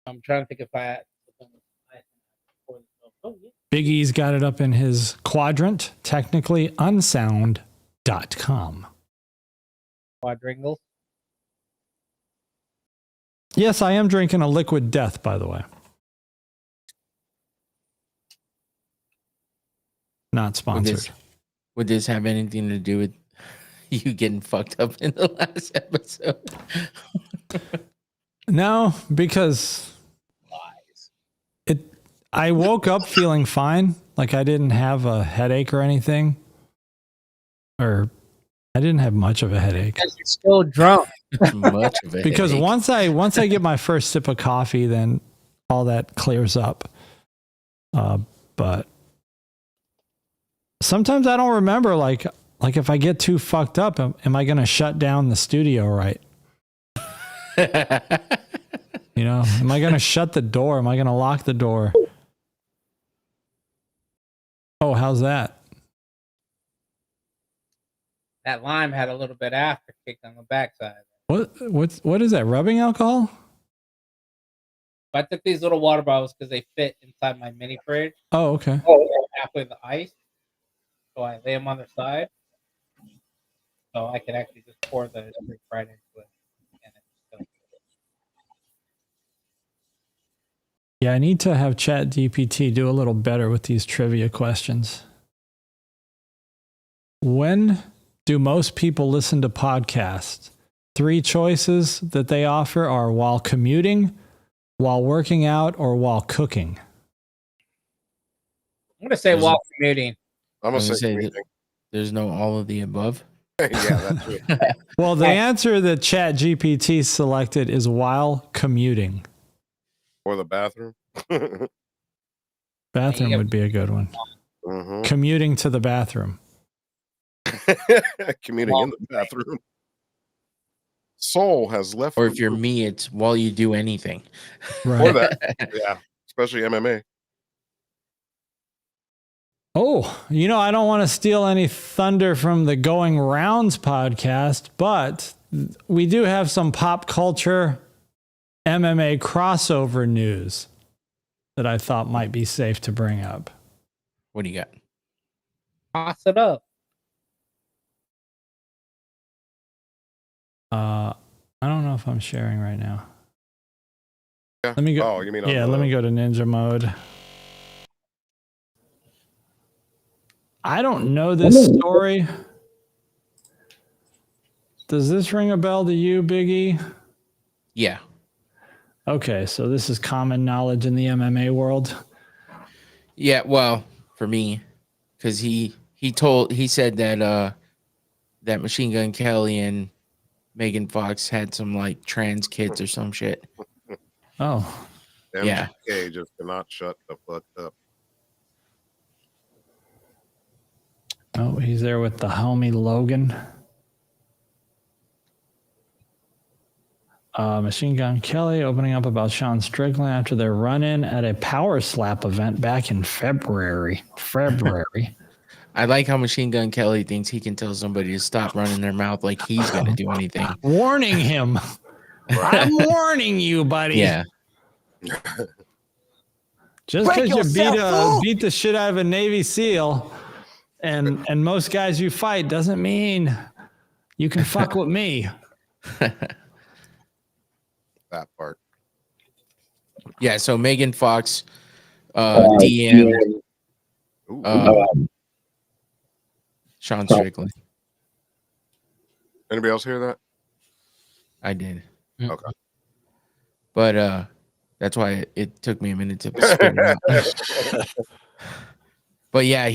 I'm trying to think if I. Oh, yeah. Big E's got it up in his quadrant, technicallyunsound.com. Quadrangle. Yes, I am drinking a liquid death, by the way. Not sponsored. Would this have anything to do with you getting fucked up in the last episode? No, because I woke up feeling fine. Like I didn't have a headache or anything. Or I didn't have much of a headache. Because you're still drunk. Much of it. Because once I get my first sip of coffee, then all that clears up. But sometimes I don't remember, like if I get too fucked up, am I going to shut down the studio right? You know, am I going to shut the door? Am I going to lock the door? Oh, how's that? That lime had a little bit after kicked on the backside. What is that? Rubbing alcohol? But I took these little water bottles because they fit inside my mini fridge. Oh, okay. Halfway the ice. So I lay them on their side. So I could actually just pour the drink right into it. And it's Yeah, I need to have ChatGPT do a little better with these trivia questions. When do most people listen to podcasts? 3 choices that they offer are while commuting, while working out, or while cooking. I'm going to say while commuting. I'm gonna say there's no all of the above. yeah, that's it. Well, the answer that ChatGPT selected is while commuting. Or the bathroom. Bathroom would be a good one. Mm-hmm. Commuting to the bathroom. Commuting in the bathroom. Soul has left. Or if you're me, it's while you do anything. Right. Or that. Yeah. Especially MMA. Oh, you know, I don't want to steal any thunder from the Going Rounds podcast, but we do have some pop culture MMA crossover news that I thought might be safe to bring up. What do you got? Toss it up. I don't know if I'm sharing right now. Yeah. Let me go. Oh, you mean let me go to ninja mode. I don't know this story. Does this ring a bell to you, Biggie? Yeah. Okay, so this is common knowledge in the MMA world. Yeah, well, for me, because he said that that Machine Gun Kelly and Megan Fox had some like trans kids or some shit. Oh. MGK just cannot shut the fuck up. Oh, he's there with the homie Logan. Machine Gun Kelly opening up about Sean Strickland after their run-in at a Power Slap event back in February. I like how Machine Gun Kelly thinks he can tell somebody to stop running their mouth like he's going to do anything. Warning him. I'm warning you, buddy. Yeah. Just because you beat the shit out of a Navy SEAL and most guys you fight doesn't mean you can fuck with me. That part. Yeah, so Megan Fox DM Sean Strickland. Anybody else hear that? I did. Okay. But that's why it took me a minute to spit it out. But yeah, I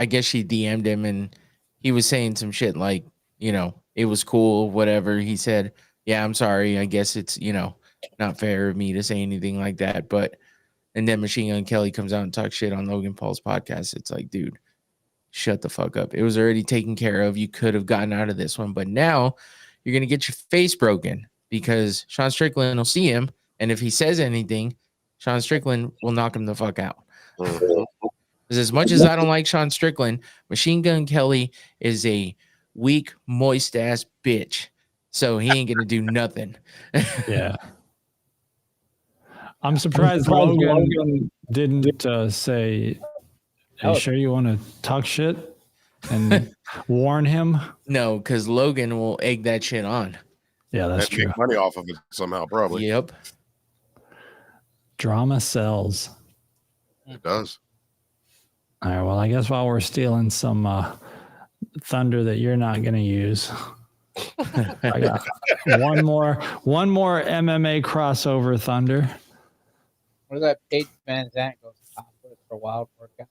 guess she DM'd him and he was saying some shit like, you know, it was cool, whatever. He said, yeah, I'm sorry. I guess it's, you know, not fair of me to say anything like that. But, and then Machine Gun Kelly comes out and talks shit on Logan Paul's podcast. It's like, dude, shut the fuck up. It was already taken care of. You could have gotten out of this one. But now you're going to get your face broken because Sean Strickland will see him. And if he says anything, Sean Strickland will knock him the fuck out. Because as much as I don't like Sean Strickland, Machine Gun Kelly is a weak, moist ass bitch. So he ain't gonna do nothing. Yeah. I'm surprised Logan didn't say, "Are you sure you want to talk shit?" and warn him. No, because Logan will egg that shit on. Yeah, that's true. Make money off of it somehow, probably. Yep. Drama sells. It does. All right. Well, I guess while we're stealing some thunder that you're not going to use, I got one more MMA crossover thunder. What is that? Paige Van Zandt goes topless for wild workout.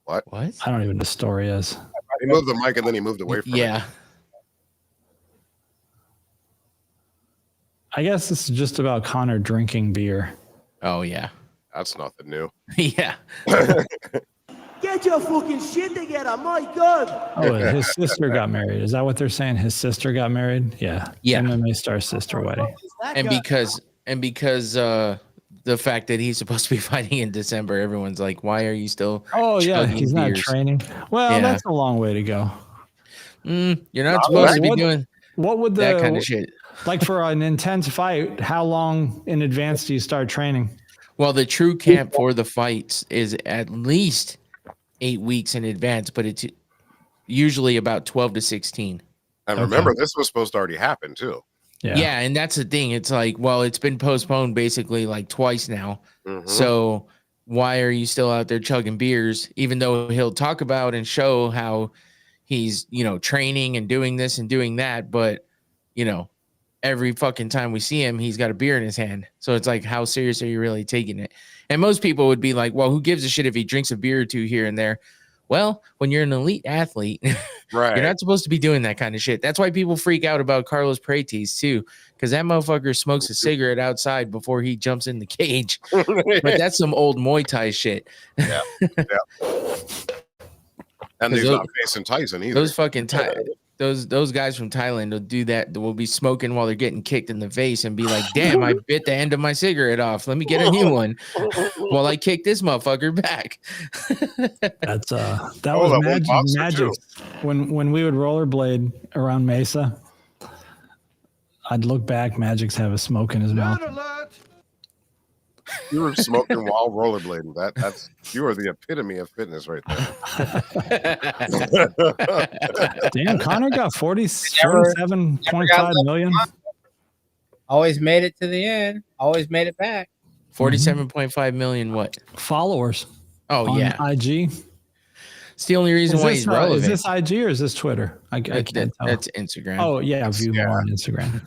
What? I don't even know what the story is. He moved the mic and then he moved away from it. Yeah. I guess this is just about Connor drinking beer. Oh yeah. That's nothing new. Yeah. Get your fucking shit together, my God. Oh, his sister got married. Is that what they're saying? His sister got married? Yeah. Yeah. MMA star sister wedding. That And guy- because the fact that he's supposed to be fighting in December, everyone's like, why are you still Oh, yeah. chugging He's not beers? training. Well, Yeah. that's a long way to go. You're not supposed to be doing What would that kind of shit. like for an intense fight, how long in advance do you start training? Well, the true camp for the fights is at least 8 weeks in advance, but it's usually about 12 to 16. And remember, this was supposed to already happen too. Yeah, and that's the thing. It's like, well, it's been postponed basically like twice now. So why are you still out there chugging beers? Even though he'll talk about and show how he's, training and doing this and doing that, but every fucking time we see him, he's got a beer in his hand. So it's like, how serious are you really taking it? And most people would be like, well, who gives a shit if he drinks a beer or two here and there? Well, when you're an elite athlete, Right. you're not supposed to be doing that kind of shit. That's why people freak out about Carlos Prates too, because that motherfucker smokes a cigarette outside before he jumps in the cage. But that's some old Muay Thai shit. Yeah. And he's not facing Tyson either. Those fucking those guys from Thailand will do that. They will be smoking while they're getting kicked in the face and be like, "Damn, I bit the end of my cigarette off. Let me get a new one while I kick this motherfucker back." That's that was magic. When we would rollerblade around Mesa, I'd look back. Magic's have a smoke in his mouth. You were smoking while rollerblading. That's you are the epitome of fitness right there. Damn, Connor got 47.5 million. Always made it to the end. Always made it back. 47.5 million what? Followers. Oh, on yeah. IG. It's the only reason why he's relevant. Is this IG or is this Twitter? I can't tell. That's Instagram. Oh, yeah. View more on Instagram.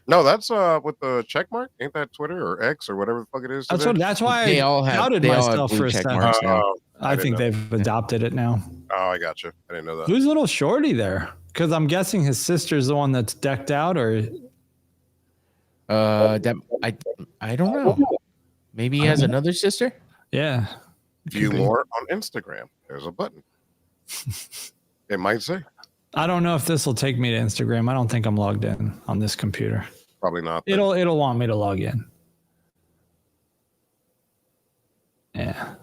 No, that's with the check mark. Ain't that Twitter or X or whatever the fuck it is? That's why They I all have- doubted they all have myself blue for a check second. marks now. I think they've adopted it now. Oh, I got you. I didn't know that. Who's little shorty there? Because I'm guessing his sister's the one that's decked out, or that I don't know. Maybe he has another sister. yeah. View more on Instagram. There's a button. It might say. I don't know if this will take me to Instagram. I don't think I'm logged in on this computer. Probably not. then. It'll want me to log in. Yeah.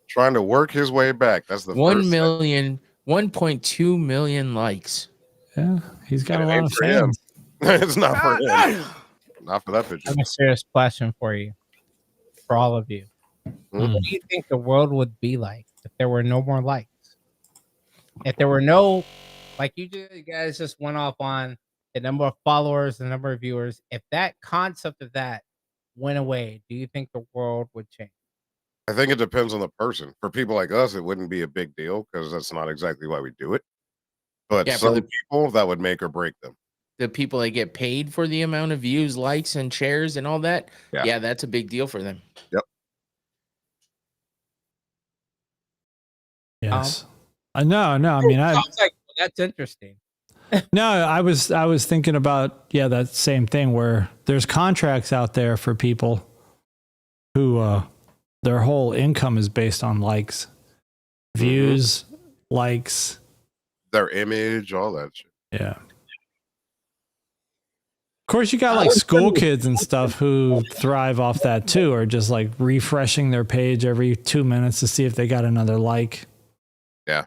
Trying to work his way back. That's the 1.2 million likes. Yeah. He's got a And it lot ain't of for him. fans. It's not for him. Not for that I picture. have a serious question for you, for all of you. Mhm. What do you think the world would be like if there were no more likes? If there were no, like you guys just went off on the number of followers, the number of viewers. If that concept of that went away, do you think the world would change? I think it depends on the person. For people like us, it wouldn't be a big deal because that's not exactly why we do it. But Yeah, for some the- people, that would make or break them. The people that get paid for the amount of views, likes, and shares and all that. Yeah. Yeah, that's a big deal for them. Yes. No. I mean, I was like, well, that's interesting. no. I was thinking about that same thing where there's contracts out there for people who their whole income is based on likes, views, likes. Their image, all that shit. Yeah. Of course, you got like school kids and stuff who thrive off that too, or just like refreshing their page every 2 minutes to see if they got another like. Yeah.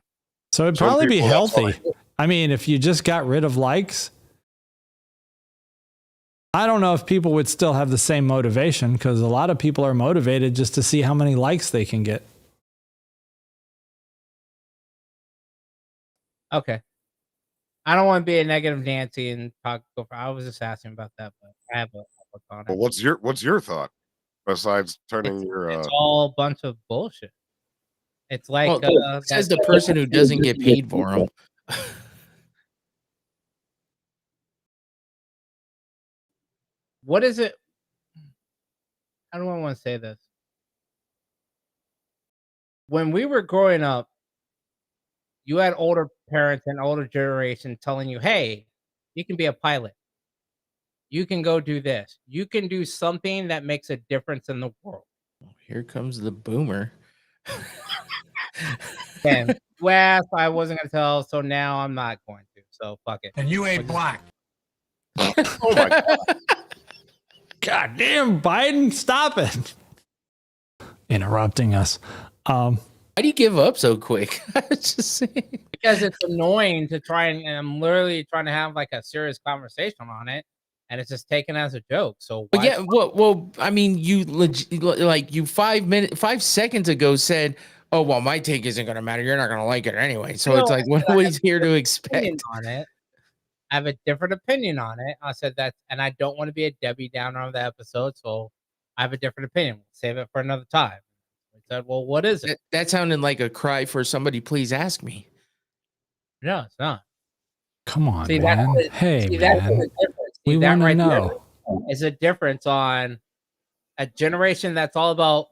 So it'd Some probably be people, that's healthy. fine. I mean, if you just got rid of likes, I don't know if people would still have the same motivation because a lot of people are motivated just to see how many likes they can get. Okay. I don't want to be a negative Nancy and talk. I was just asking about that, but I have a comment. But what's your thought besides turning your? It's all a bunch of bullshit. It's like Says the person who doesn't get paid for them. What is it? How do I want to say this? When we were growing up, you had older parents and older generation telling you, hey, you can be a pilot. You can go do this. You can do something that makes a difference in the world. Here comes the boomer. And you asked, I wasn't gonna tell, so now I'm not going to. So fuck it. And you ain't black. Oh my god. God damn, Biden, stop it. Interrupting us. Why do you give up so quick? I was just saying. Because it's annoying to try and I'm literally trying to have like a serious conversation on it, and it's just taken as a joke. So But why yeah, well, I mean, you like you 5 seconds ago said, "Oh well, my take isn't gonna matter. You're not gonna like it anyway." So it's like, what is here to expect? on it. I have a different opinion on it. I said that, and I don't want to be a Debbie Downer on the episode, so I have a different opinion. We'll save it for another time. I said, well, what is it? That sounded like a cry for somebody. Please ask me. No, it's not. Come on, See, man. that's Hey, see, that's man. the difference. We that want to right know. there is a difference on a generation that's all about,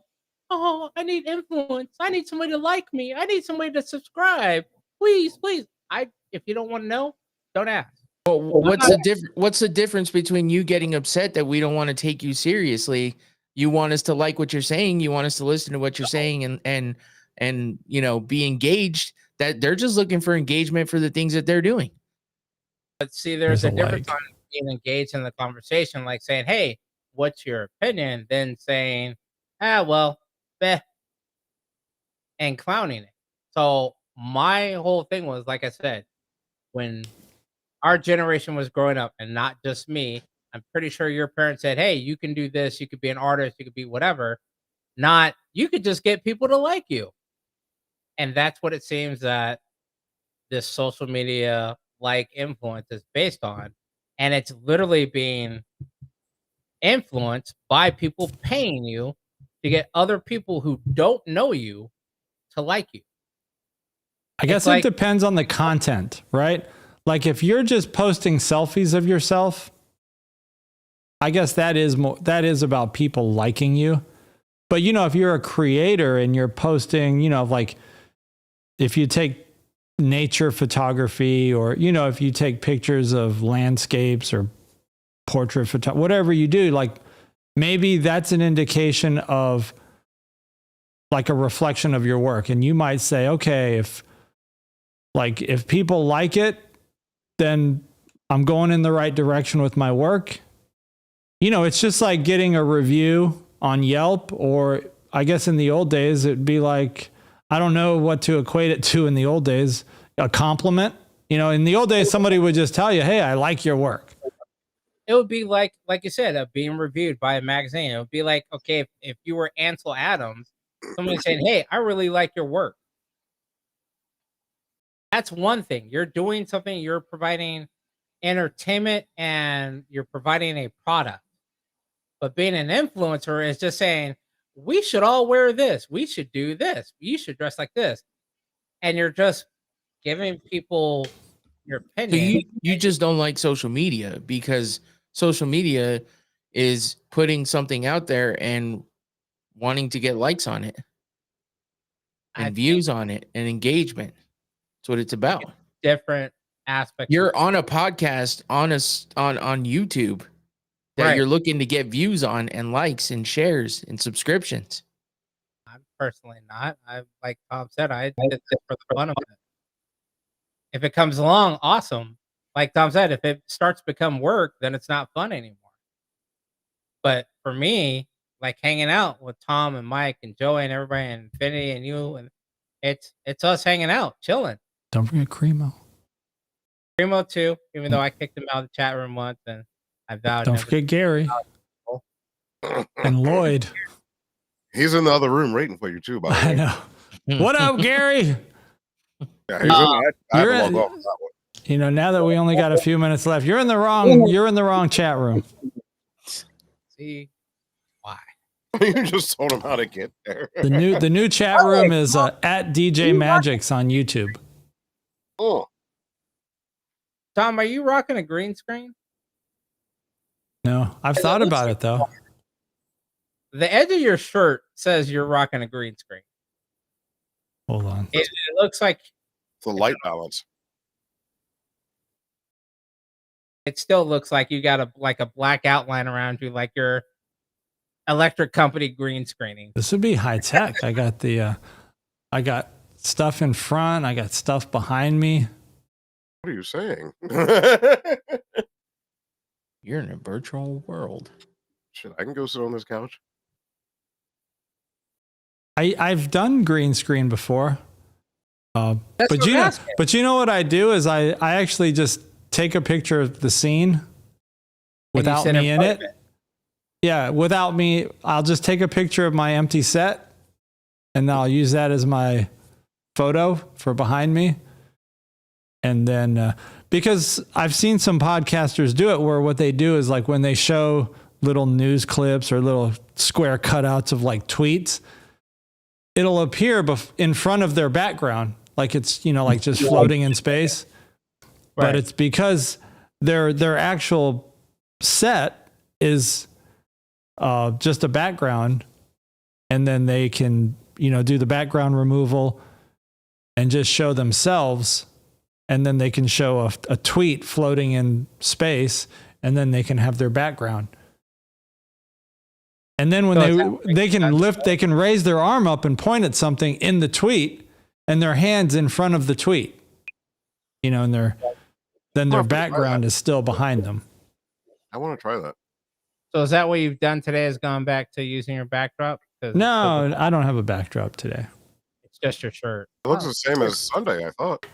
oh, I need influence. I need somebody to like me. I need somebody to subscribe. Please, please. If you don't want to know, don't ask. Well, what's the difference between you getting upset that we don't want to take you seriously? You want us to like what you're saying. You want us to listen to what you're saying and be engaged. That they're just looking for engagement for the things that they're doing. But see, there's a difference like. on being engaged in the conversation, like saying, hey, what's your opinion? Then saying, well, bleh, and clowning it. So my whole thing was, like I said, when our generation was growing up, and not just me, I'm pretty sure your parents said, hey, you can do this, you could be an artist, you could be whatever. Not, you could just get people to like you. And that's what it seems that this social media like influence is based on. And it's literally being influenced by people paying you to get other people who don't know you to like you. I guess it depends on the content, right? Like if you're just posting selfies of yourself, I guess that is about people liking you. But if you're a creator and you're posting, like if you take nature photography or, if you take pictures of landscapes or portrait photography, whatever you do, like maybe that's an indication of like a reflection of your work. And you might say, okay, if people like it, then I'm going in the right direction with my work. It's just like getting a review on Yelp, or I guess in the old days, it'd be like, I don't know what to equate it to in the old days, a compliment. In the old days, somebody would just tell you, hey, I like your work. It would be like you said, being reviewed by a magazine. It would be like, okay, if you were Ansel Adams, somebody saying, hey, I really like your work. That's one thing. You're doing something, you're providing entertainment and you're providing a product. But being an influencer is just saying, we should all wear this. We should do this. You should dress like this. And you're just giving people your opinion. So you just don't like social media because social media is putting something out there and wanting to get likes on it and views on it and engagement. That's what it's about. Different aspects. You're on a podcast on YouTube that Right. you're looking to get views on and likes and shares and subscriptions. I'm personally not. Like Tom said, I did this for the fun of it. If it comes along, awesome. Like Tom said, if it starts to become work, then it's not fun anymore. But for me, like hanging out with Tom and Mike and Joey and everybody and Infinity and you, and it's us hanging out, chilling. Don't forget Cremo. Primo too, even though I kicked him out of the chat room once, and I vowed. Don't never forget Gary and Lloyd. He's in the other room waiting for you too, by the way. I know. What up, Gary? Yeah, he's in the, I have to log off that one. Now that we only got a few minutes left, you're in the wrong chat room. See why? You just told him how to get there. The new chat room is at DJ Magics on YouTube. Oh, Tom, are you rocking a green screen? No, I've thought about it though. The edge of your shirt says you're rocking a green screen. Hold on. It looks like it's a light balance. it still looks like you got a black outline around you, like your electric company green screening. This would be high tech. I got the I got stuff in front. I got stuff behind me. What are you saying? You're in a virtual world. Shit, I can go sit on this couch. I've done green screen before. That's But what you I'm know, asking. but you know what I do is I actually just take a picture of the scene And you without sit me in front it. of Yeah, without me, I'll just take a picture of my empty set, and I'll use that as my photo for behind me. And then, because I've seen some podcasters do it, where what they do is like when they show little news clips or little square cutouts of like tweets, it'll appear in front of their background, like it's, you know, like just floating in space. But Right. it's because their actual set is just a background, and then they can, you know, do the background removal and just show themselves, and then they can show a tweet floating in space, and then they can have their background. And then when So they can raise their arm up and point at something in the tweet, and their hands in front of the tweet, you know, and their background is still behind them. I want to try that. So is that what you've done today? Is gone back to using your backdrop? 'Cause No, I don't have a backdrop today. it's just your shirt. It looks the same as Sunday, I thought.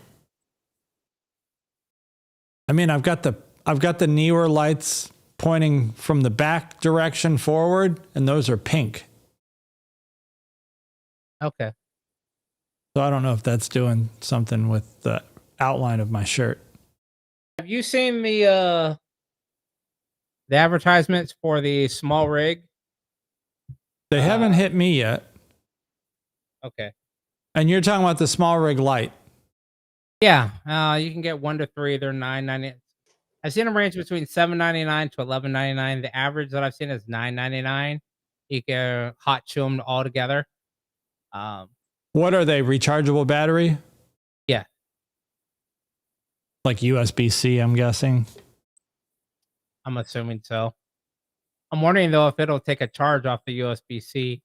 I mean, I've got the newer lights pointing from the back direction forward, and those are pink. Okay. So I don't know if that's doing something with the outline of my shirt. Have you seen the advertisements for the small rig? They haven't hit me yet. Okay. And you're talking about the small rig light. Yeah. You can get 1 to 3. They're $9.99. I've seen them range between $7.99 to $11.99. The average that I've seen is $9.99. You can hot chew them all together. What are they? Rechargeable battery? Yeah. Like USB-C, I'm guessing. I'm assuming so. I'm wondering though if it'll take a charge off the USB-C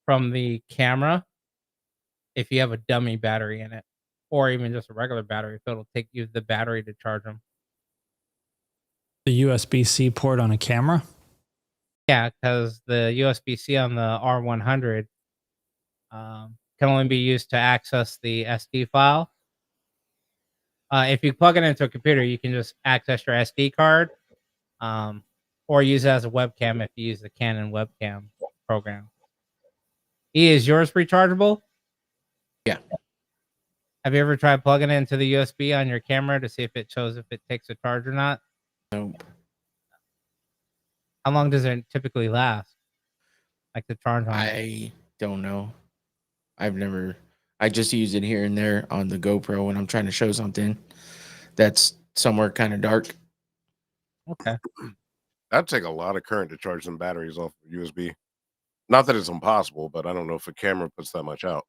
from the camera if you have a dummy battery in it, or even just a regular battery, if it'll use the battery to charge them. The USB-C port on a camera? Yeah, because the USB-C on the R100 can only be used to access the SD file. If you plug it into a computer, you can just access your SD card, or use it as a webcam if you use the Canon webcam program. Is yours rechargeable? Yeah. Have you ever tried plugging it into the USB on your camera to see if it shows if it takes a charge or not? Nope. How long does it typically last? Like the charge on it? I don't know. I just use it here and there on the GoPro when I'm trying to show something that's somewhere kind of dark. Okay. That'd take a lot of current to charge some batteries off of USB. Not that it's impossible, but I don't know if a camera puts that much out.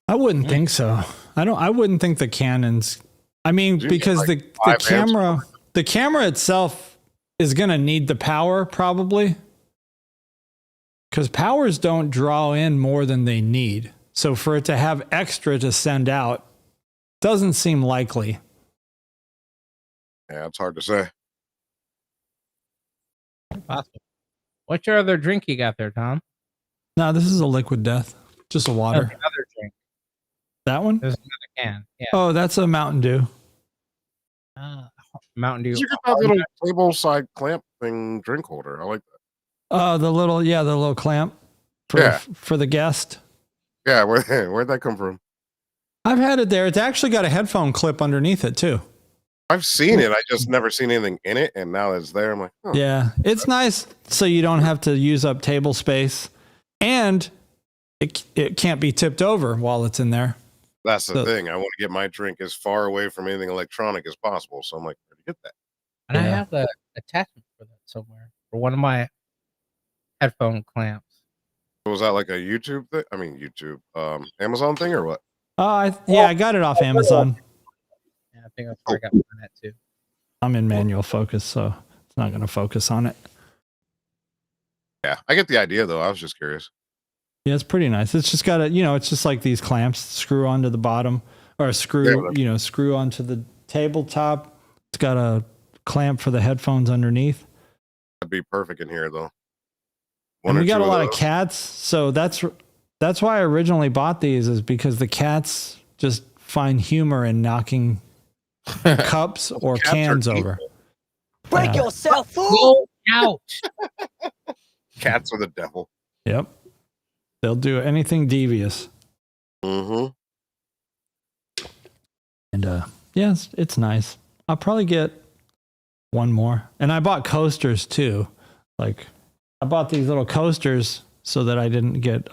I wouldn't think so. I wouldn't think the Canons. I mean, Dude, because like the camera itself is going to need the power probably, because powers don't draw in more than they need. So for it to have extra to send out doesn't seem likely. Yeah, it's hard to say. Possible. What's your other drink you got there, Tom? No, this is a liquid death, just a Oh, water. another drink. That one? There's another can. Yeah. Oh, that's a Mountain Dew. Mountain Dew. Did you get that little table side clamp thing drink holder? I like that. The little clamp for the guest. Yeah, where'd that come from? I've had it there. It's actually got a headphone clip underneath it too. I've seen it. I just never seen anything in it, and now it's there. I'm like, oh. Yeah, it's nice so you don't have to use up table space, and it can't be tipped over while it's in there. That's the thing. I want to get my drink as far away from anything electronic as possible. So I'm like, where to get that? And I Yeah. have the attachment for that somewhere for one of my headphone clamps. Was that like a YouTube thing? I mean, YouTube, Amazon thing or what? I got it off Amazon. Yeah, I think that's where I got mine at too. I'm in manual focus, so it's not going to focus on it. Yeah, I get the idea though. I was just curious. Yeah, it's pretty nice. It's just got it's just like these clamps screw onto the bottom or screw onto the tabletop. It's got a clamp for the headphones underneath. That'd be perfect in here though. And we got a lot of cats, so that's why I originally bought these, is because the cats just find humor in knocking cups or cans over. Break yourself, fool! Go out. Cats are the devil. Yep. They'll do anything devious. Mm-hmm. And yes, it's nice. I'll probably get one more. And I bought coasters too. Like, I bought these little coasters so that I didn't get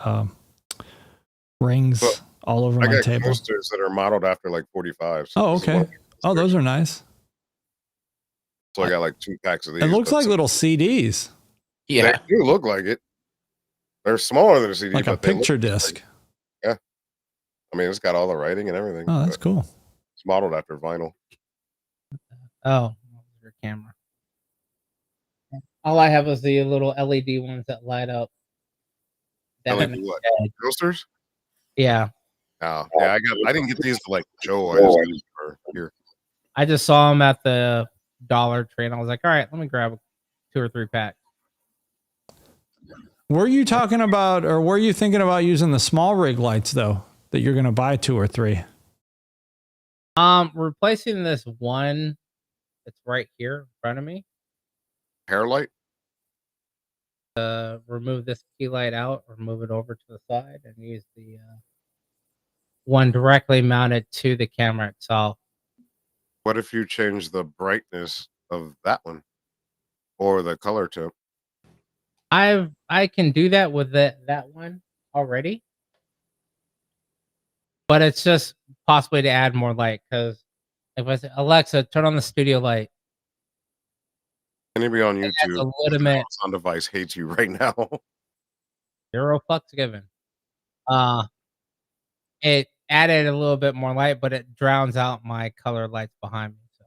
rings all over my table. Coasters that are modeled after like 45. Oh, okay. Oh, those are nice. So I got like 2 packs of these. It looks like little CDs. Yeah. They do look like it. They're smaller than a CD. Like a picture disc. Yeah. I mean, it's got all the writing and everything. Oh, that's cool. It's modeled after vinyl. Oh, your camera. All I have is the little LED ones that light up. LED what? Coasters? Yeah. Oh, yeah. I didn't get these to like Joe. I just got these for here. I just saw them at the Dollar Tree, and I was like, all right, let me grab 2 or 3 packs. Were you talking about, or were you thinking about using the small rig lights though, that you're going to buy 2 or 3? Replacing this one that's right here in front of me. Hair light? Remove this key light out, or move it over to the side, and use the one directly mounted to the camera itself. What if you change the brightness of that one or the color tone? I can do that with that one already, but it's just possibly to add more light, because if I say, Alexa, turn on the studio light, Anybody on it has YouTube a legitimate on device hates you right now. 0 fucks given. It added a little bit more light, but it drowns out my color lights behind me. So,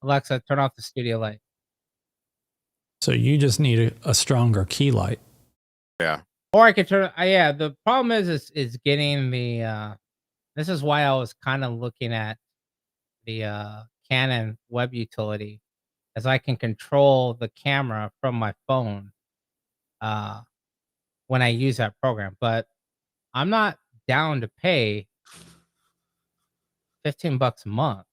Alexa, turn off the studio light. So you just need a stronger key light. Yeah. Or I could turn. Yeah. The problem is getting the. This is why I was kind of looking at the Canon web utility, as I can control the camera from my phone when I use that program. But I'm not down to pay $15 a month.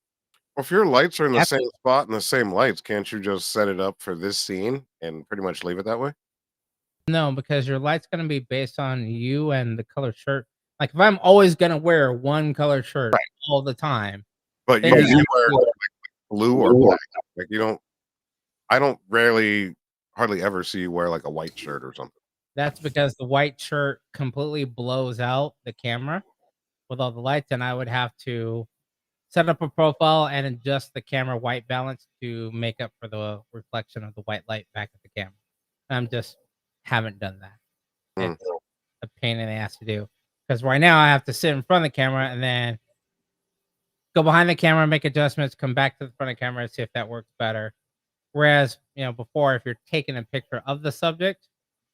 Well, if your lights are in the same spot and the same lights, can't you just set it up for this scene and pretty much leave it that way? No, because your light's going to be based on you and the color shirt. Like, if I'm always going to wear one color shirt all the time. But you usually wear like blue or black. Like, you don't, I don't hardly ever see you wear like a white shirt or something. That's because the white shirt completely blows out the camera with all the lights, and I would have to set up a profile and adjust the camera white balance to make up for the reflection of the white light back at the camera. I'm just haven't done that. It's a pain in the ass to do, because right now I have to sit in front of the camera and then go behind the camera, make adjustments, come back to the front of the camera and see if that works better. Whereas, before, if you're taking a picture of the subject,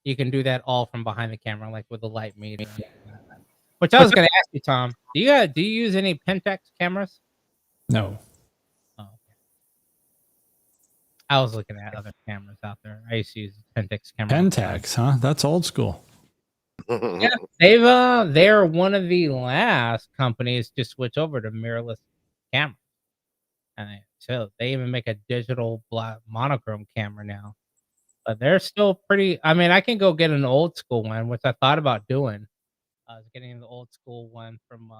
you can do that all from behind the camera, like with the light meter. Which I was going to ask you, Tom. Do you use any Pentax cameras? No. Oh, okay. I was looking at other cameras out there. I used to use Pentax cameras. Pentax, huh? That's old school. Yeah, they're one of the last companies to switch over to mirrorless cameras, and they even make a digital black monochrome camera now. But they're still pretty. I mean, I can go get an old school one, which I thought about doing. I was getting the old school one from.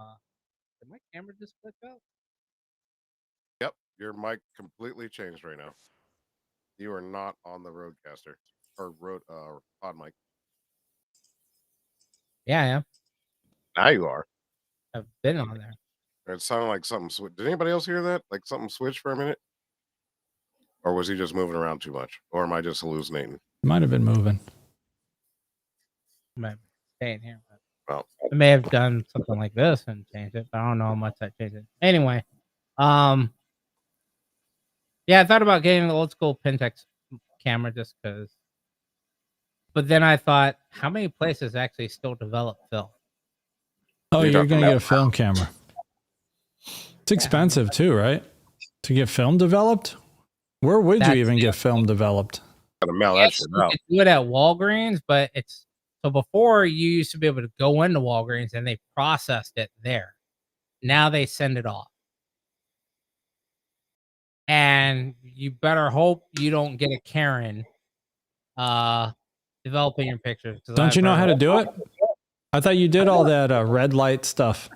Did my camera just click out? Yep, your mic completely changed right now. You are not on the Rodecaster or pod mic. Yeah, I am. Now you are. I've been on there. It sounded like something switched. Did anybody else hear that? Like something switched for a minute? Or was he just moving around too much? Or am I just hallucinating? Might have been moving. I might be staying here. Well, I may have done something like this and changed it, but I don't know how much that changed it. Anyway, yeah, I thought about getting the old school Pentax camera just because But then I thought, how many places actually still develop film? Oh, You're you're talking going to about get a film camera. It's expensive too, right? To get film developed? Where would you That's even get film developed? Gotta mail that Yes, shit you out. could do it at Walgreens, but it's so before you used to be able to go into Walgreens and they processed it there. Now they send it off. And you better hope you don't get a Karen developing your pictures. Don't you know how to do it? I thought you did all that red light stuff.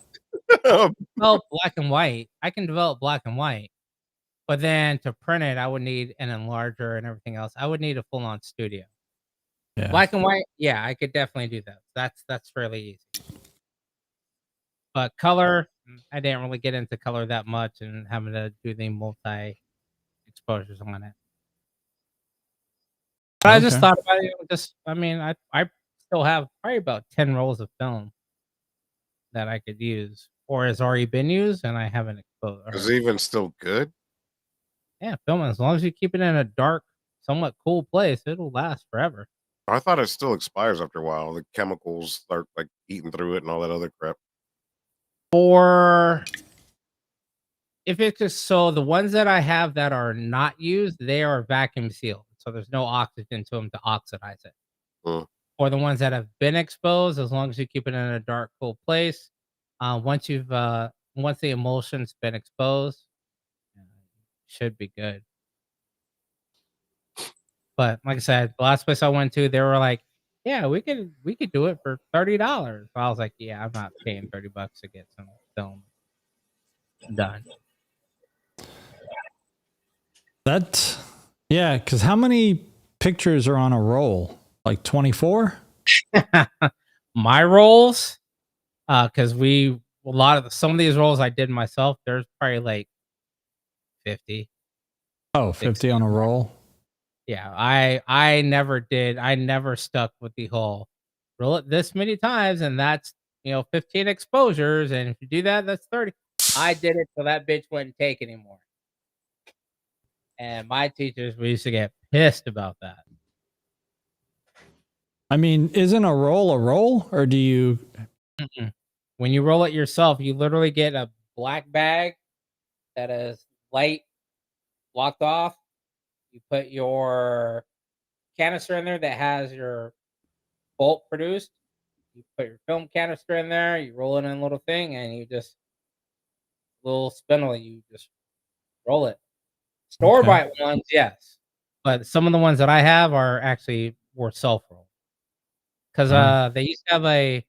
Well, black and white. I can develop black and white. But then to print it, I would need an enlarger and everything else. I would need a full-on studio. Yeah. Black and white, yeah, I could definitely do that. That's fairly easy. But color, I didn't really get into color that much and having to do the multi exposures on it. But I just Okay. thought about it. I mean, I still have probably about 10 rolls of film that I could use, or has already been used, and I haven't exposed. Is it even still good? Yeah, film, as long as you keep it in a dark, somewhat cool place, it'll last forever. I thought it still expires after a while. The chemicals start like eating through it and all that other crap. Or if it's just so the ones that I have that are not used, they are vacuum sealed. So there's no oxygen to them to oxidize it. Hmm. Or the ones that have been exposed, as long as you keep it in a dark, cool place, once the emulsion's been exposed, should be good. But like I said, the last place I went to, they were like, "Yeah, we could do it for $30." I was like, "Yeah, I'm not paying $30 to get some film done." Yeah, because how many pictures are on a roll? Like 24? My rolls, because some of these rolls I did myself. There's probably like 50. Oh, 50 on a roll. Yeah, I never stuck with the whole roll it this many times, and that's 15 exposures, and if you do that, that's 30. I did it so that bitch wouldn't take anymore. And my teachers, we used to get pissed about that. I mean, isn't a roll, or do you? Mm-mm. When you roll it yourself, you literally get a black bag that is light blocked off. You put your canister in there that has your bolt produced. You put your film canister in there, you roll it in a little thing, and you just little spindle, you just roll it. Store-bought ones, yes. But some of the ones that I have were self-roll. Because they used to have a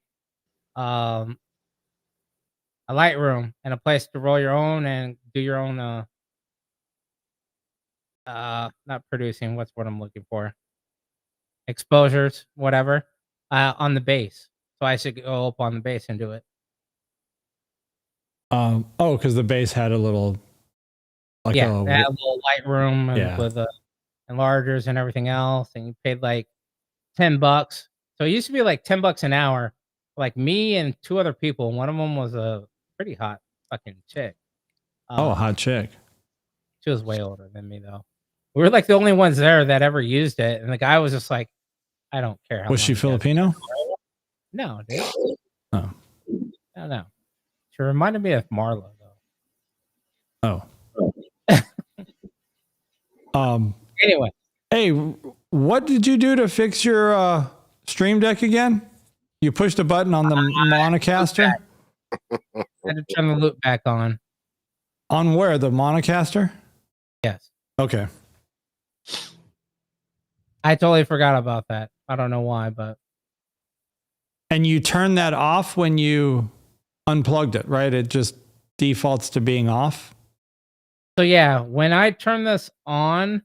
light room and a place to roll your own and do your own not producing, what's what I'm looking for. Exposures, whatever, on the base. So I should go up on the base and do it. Because the base had a little, They had a little light room with enlargers and everything else, and you paid like $10. So it used to be like $10 an hour, like me and two other people. One of them was a pretty hot fucking chick. a hot chick. She was way older than me though. We were like the only ones there that ever used it, and the guy was just like, "I don't care." Was she Filipino? No, dude. Oh. No. She reminded me of Marlo though. Oh. Anyway. Hey, what did you do to fix your Streamdeck again? You pushed a button on the Maonocaster? I had to turn the loop back on. On where? The Maonocaster? Yes. Okay. I totally forgot about that. I don't know why, but. And you turned that off when you unplugged it, right? It just defaults to being off? So yeah, when I turn this on,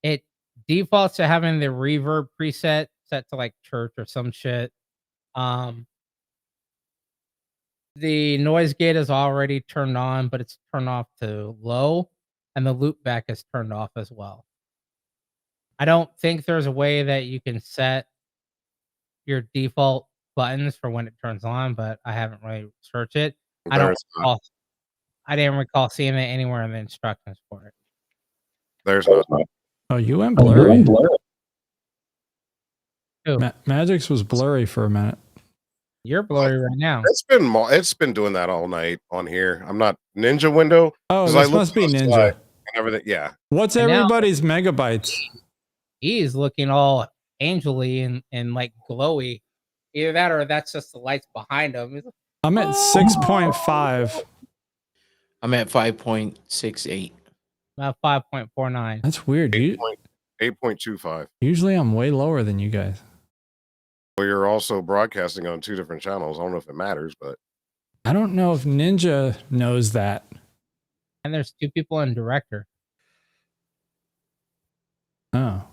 it defaults to having the reverb preset set to like church or some shit. The noise gate is already turned on, but it's turned off to low, and the loopback is turned off as well. I don't think there's a way that you can set your default buttons for when it turns on, but I haven't really searched it. I didn't recall seeing it anywhere in the instructions for it. There's not. Oh, you went blurry. Magic's was blurry for a minute. You're blurry right now. It's been doing that all night on here. I'm not Ninja window. Oh, 'cause this I looked must be to the Ninja. side and everything. Yeah. What's And now- everybody's megabytes? He's looking all angely and like glowy. Either that or that's just the lights behind him. He's like, I'm at 6.5. I'm at 5.68. about 5.49. That's weird. 8.25. Usually I'm way lower than you guys. Well, you're also broadcasting on 2 different channels. I don't know if it matters, but I don't know if Ninja knows that. And there's 2 people in director. Oh.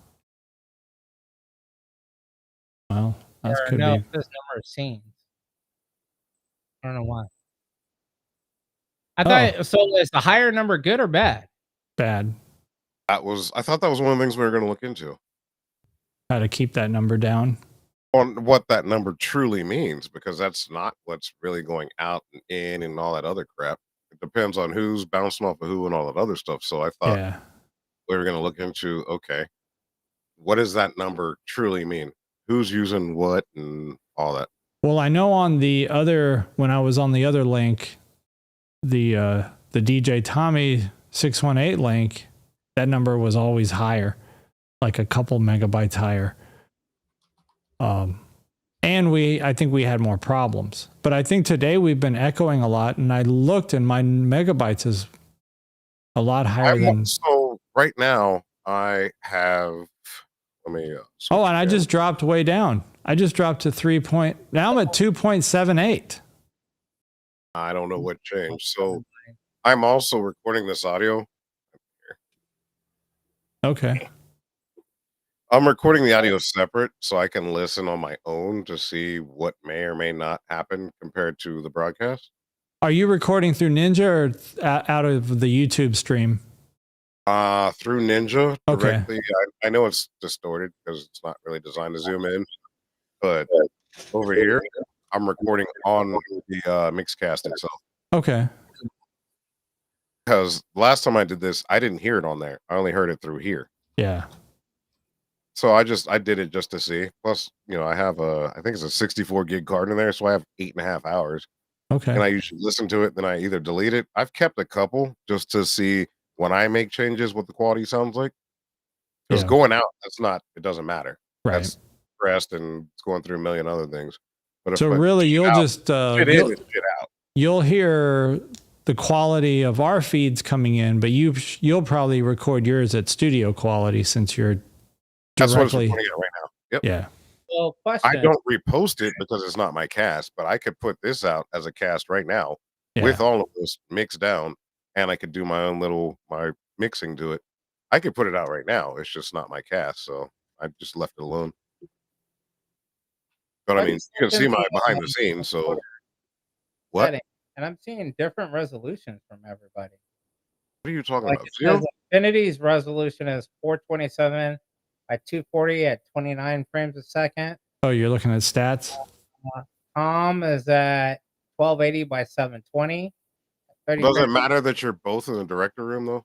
Well, that Or could no, be this number of scenes. I don't know why. I thought so. Is the higher number good or bad? bad. I thought that was one of the things we were going to look into How to keep that number down. on what that number truly means, because that's not what's really going out and in and all that other crap. It depends on who's bouncing off of who and all that other stuff. So I thought Yeah. we were going to look into, okay, what does that number truly mean? Who's using what and all that. Well, I know on the other, when I was on the other link, the DJ Tommy 618 link, that number was always higher, like a couple megabytes higher. And I think we had more problems, but I think today we've been echoing a lot, and I looked and my megabytes is a lot higher than. So right now I have, let me, Oh, and I just dropped way down. I just dropped to now I'm at 2.78. I don't know what changed. So I'm also recording this audio. Okay. I'm recording the audio separate so I can listen on my own to see what may or may not happen compared to the broadcast. Are you recording through Ninja or out of the YouTube stream? Through Ninja Okay. directly. I know it's distorted because it's not really designed to zoom in, but over here I'm recording on the Mixcast itself. Okay. Because last time I did this, I didn't hear it on there. I only heard it through here. Yeah. So I did it just to see. Plus, I have I think it's a 64 gig card in there, so I have 8.5 hours. Okay. And I usually listen to it, then I either delete it. I've kept a couple just to see when I make changes what the quality sounds like. Because going out, it doesn't matter. Right. That's pressed and it's going through a million other things. But So really, you'll just shit in and shit out. You'll hear the quality of our feeds coming in, but you'll probably record yours at studio quality since you're That's what it's directly. recording at right now. Yep. Yeah. Well, question. I don't repost it because it's not my cast, but I could put this out as a cast right now Yeah. with all of this mixed down, and I could do my own my mixing to it. I could put it out right now. It's just not my cast, so I just left it alone. But I mean, you can see my behind the scenes. So what? Setting, and I'm seeing different resolutions from everybody. What are you talking Like about? it says Infinity's resolution is 427 by 240 at 29 frames a second. Oh, you're looking at stats? Tom is at 1280 by 720. Does it matter that you're both in the director room though?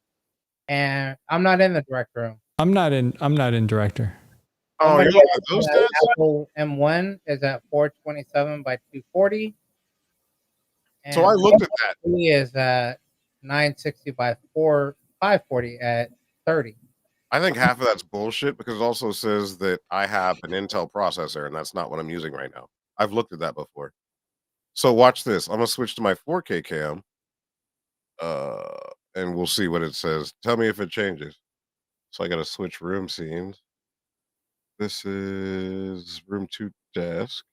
And I'm not in the director room. I'm not in director. Oh, you're looking at those guys? Apple M1 is at 427 by 240. So I looked at that. He is at 960 by 540 at 30. I think half of that's bullshit because it also says that I have an Intel processor and that's not what I'm using right now. I've looked at that before. So watch this. I'm gonna switch to my 4K cam, and we'll see what it says. Tell me if it changes. So I gotta switch room scenes. This is room 2 desk,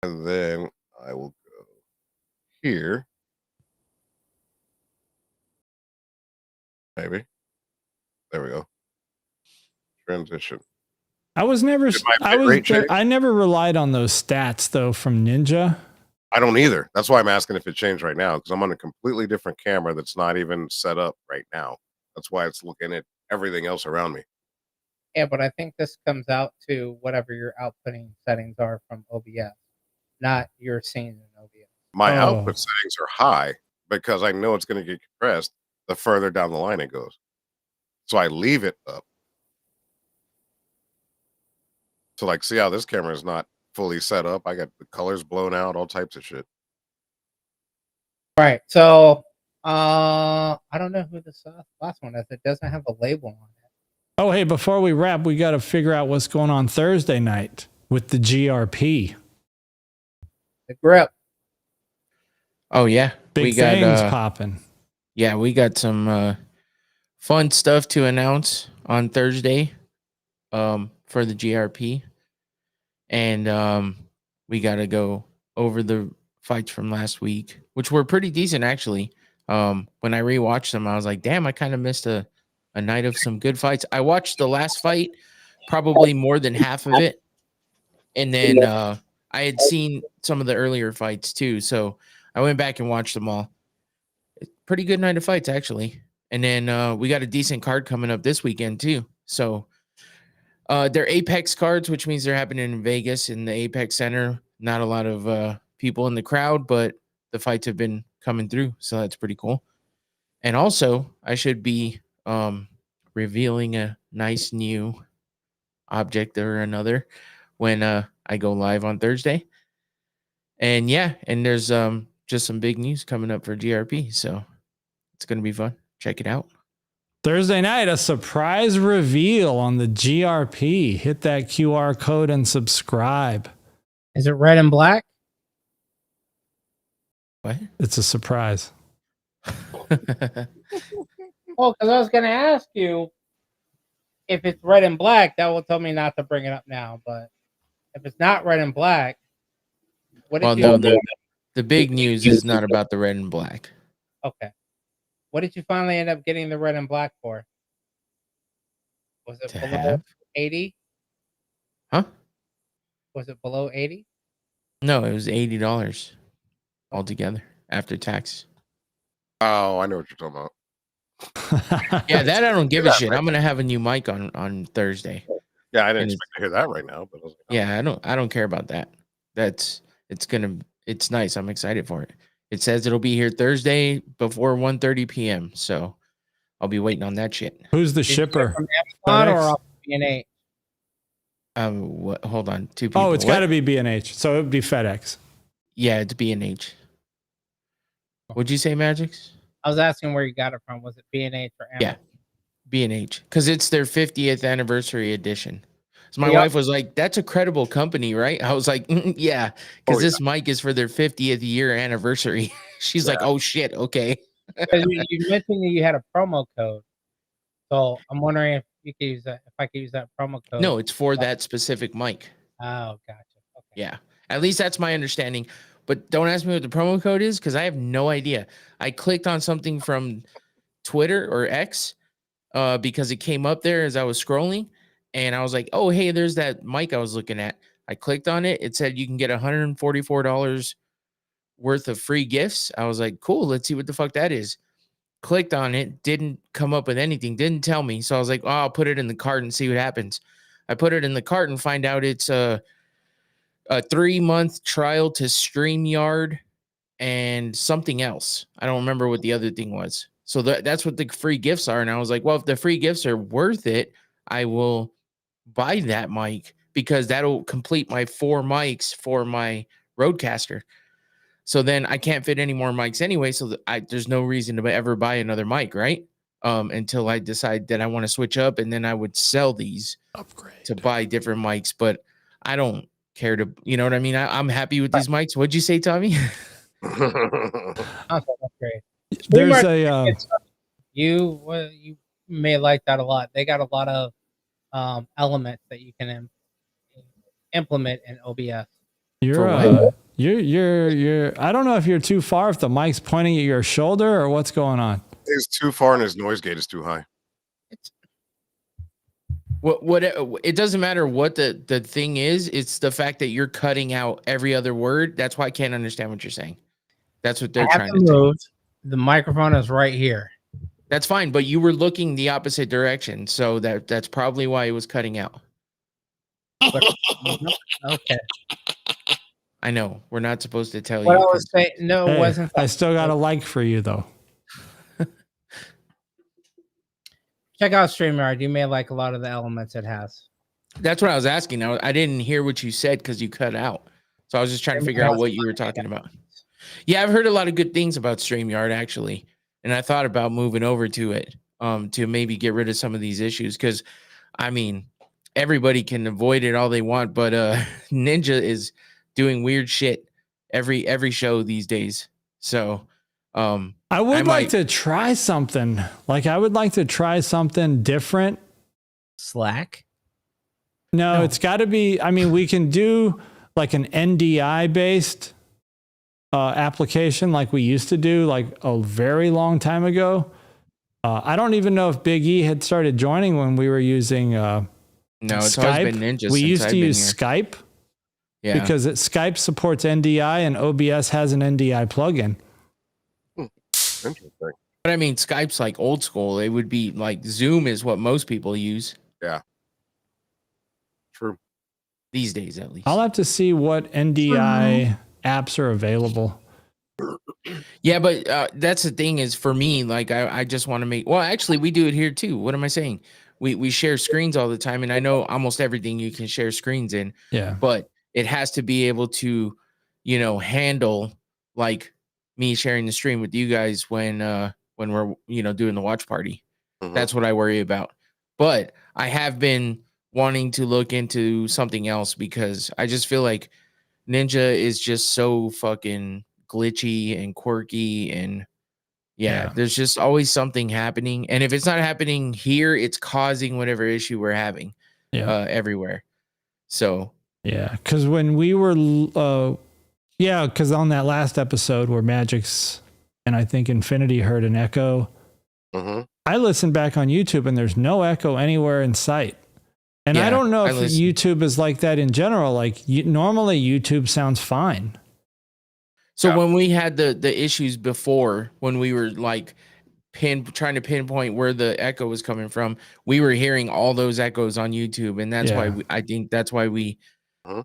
and then I will go here. Maybe. There we go. Transition. I never relied on those stats though from Ninja. I don't either. That's why I'm asking if it changed right now because I'm on a completely different camera that's not even set up right now. That's why it's looking at everything else around me. Yeah, but I think this comes out to whatever your outputting settings are from OBS, not your scenes in OBS. My output settings are high because I know it's going to get compressed the further down the line it goes. So I leave it up. So like, see how this camera is not fully set up? I got the colors blown out, all types of shit. Right. So I don't know who this last one is. It doesn't have a label on it. Oh, hey, before we wrap, we got to figure out what's going on Thursday night with the GRP. The grip. Oh yeah, Big we got things popping. yeah, we got some fun stuff to announce on Thursday for the GRP. And we got to go over the fights from last week, which were pretty decent actually. When I rewatched them, I was like, damn, I kind of missed a night of some good fights. I watched the last fight, probably more than half of it. And then I had seen some of the earlier fights too. So I went back and watched them all. Pretty good night of fights, actually. And then we got a decent card coming up this weekend too. So they're Apex cards, which means they're happening in Vegas in the Apex Center. Not a lot of people in the crowd, but the fights have been coming through. So that's pretty cool. And also, I should be revealing a nice new object or another when I go live on Thursday. And yeah, and there's just some big news coming up for GRP. So it's going to be fun. Check it out. Thursday night, a surprise reveal on the GRP. Hit that QR code and subscribe. Is it red and black? What? It's a surprise. Oh, because I was going to ask you if it's red and black, that will tell me not to bring it up now. But if it's not red and black, what did Well, no, the big news is not about the red and black. Okay. What did you finally end up getting the red and black for? Was it To below have? 80? Huh? Was it below 80? No, it was $80 altogether after tax. Oh, I know what you're talking about. Yeah, that I don't give a shit. I'm gonna have a new mic on Thursday. Yeah, I didn't And expect to hear that right now, but I was like, oh. Yeah, I don't care about that. It's nice. I'm excited for it. It says it'll be here Thursday before 1:30 p.m. So I'll be waiting on that shit. Who's the Did you get it shipper? from Amazon or FedEx? off B&H? What? Hold on, two people. Oh, it's What? got to be B&H. So it would be FedEx. Yeah, it's B&H. What'd you say, Magix? I was asking where you got it from. Was it B&H or Amazon? Yeah, B&H, because it's their 50th anniversary edition. So my Yep. wife was like, "That's a credible company, right?" I was like, "Yeah," because this mic is for their 50th year anniversary. She's like, "Oh shit, okay." 'Cause you mentioned that you had a promo code. So I'm wondering if you could use that, if I could use that promo code. No, it's for that specific mic. Oh, gotcha. Okay. Yeah, at least that's my understanding. But don't ask me what the promo code is because I have no idea. I clicked on something from Twitter or X because it came up there as I was scrolling. And I was like, oh, hey, there's that mic I was looking at. I clicked on it. It said you can get $144 worth of free gifts. I was like, cool, let's see what the fuck that is. Clicked on it, didn't come up with anything, didn't tell me. So I was like, oh, I'll put it in the cart and see what happens. I put it in the cart and find out it's a 3-month trial to StreamYard and something else. I don't remember what the other thing was. So that's what the free gifts are. And I was like, well, if the free gifts are worth it, I will buy that mic because that'll complete my 4 mics for my Rodecaster. So then I can't fit any more mics anyway. So there's no reason to ever buy another mic, right? Until I decide that I want to switch up, and then I would sell these Upgrade to buy different mics. But I don't care to, you know what I mean? I'm happy with these mics. What'd you say, Tommy? Oh, that's great. There's StreamYard, a you may like that a lot. They got a lot of elements that you can implement in OBS. you're I don't know if you're too far, if the mic's pointing at your shoulder or what's going on. It's too far and his noise gate is too high. What it doesn't matter what the thing is. It's the fact that you're cutting out every other word. That's why I can't understand what you're saying. That's what they're trying to do. The microphone is right here. That's fine, but you were looking the opposite direction, so that's probably why it was cutting out. Okay. I know we're not supposed to tell What I you. was saying, no, it Hey, wasn't. I still got a like for you though. Check out StreamYard. You may like a lot of the elements it has. That's what I was asking. I didn't hear what you said because you cut out. So I was just trying to figure out what you were talking about. Yeah, I've heard a lot of good things about StreamYard actually, and I thought about moving over to it to maybe get rid of some of these issues because, I mean, everybody can avoid it all they want, but Ninja is doing weird shit every show these days. So I would like to try something. Like I would like to try something different. Slack? No, it's got to be. I mean, we can do like an NDI based application like we used to do like a very long time ago. I don't even know if Big E had started joining when we were using no, it's Skype. always been Ninja. We used I've to been use here. Skype because Skype supports NDI and OBS has an NDI plugin. Interesting. But I mean, Skype's like old school. It would be like Zoom is what most people use. Yeah. True. These days, at least. I'll have to see what NDI apps are available. Yeah, but that's the thing is for me, like I just want to make. Well, actually, we do it here too. What am I saying? We share screens all the time, and I know almost everything you can share screens in. Yeah, but it has to be able to, handle like me sharing the stream with you guys when we're doing the watch party. Mhm. That's what I worry about. But I have been wanting to look into something else because I just feel like Ninja is just so fucking glitchy and quirky and yeah, there's just always something happening. And if it's not happening here, it's causing whatever issue we're having everywhere. So yeah, because when we were because on that last episode where Magic's and I think Infinity heard an echo, I listened back on YouTube and there's no echo anywhere in sight. And I don't know if YouTube is like that in general. Like normally YouTube sounds fine. So when we had the issues before, when we were like trying to pinpoint where the echo was coming from, we were hearing all those echoes on YouTube, and that's why I think that's why we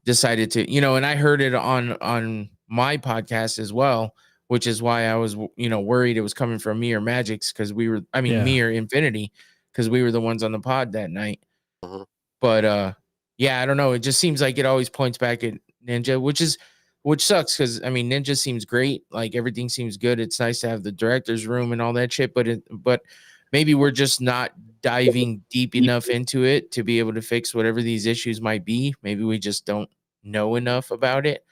decided to, and I heard it on my podcast as well, which is why I was worried it was coming from me or Magic's because me or Infinity because we were the ones on the pod that night. But I don't know. It just seems like it always points back at Ninja, which sucks because Ninja seems great. Like everything seems good. It's nice to have the director's room and all that shit. But maybe we're just not diving deep enough into it to be able to fix whatever these issues might be. Maybe we just don't know enough about it.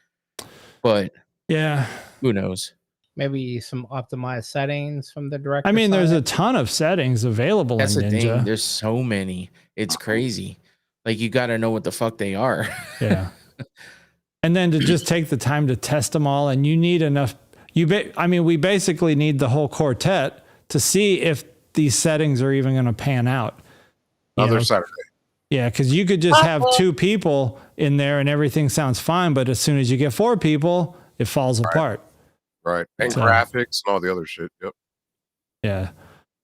But who knows? Maybe some optimized settings from the director. There's a ton of settings available That's in the Ninja. thing. There's so many. It's crazy. Like you got to know what the fuck they are. Yeah. And then to just take the time to test them all, and you need enough. We basically need the whole quartet to see if these settings are even going to pan out. Other Saturday. Yeah, because you could just have 2 people in there and everything sounds fine, but as soon as you get 4 people, it falls apart. Right. And graphics and all the other shit. Yep. Yeah.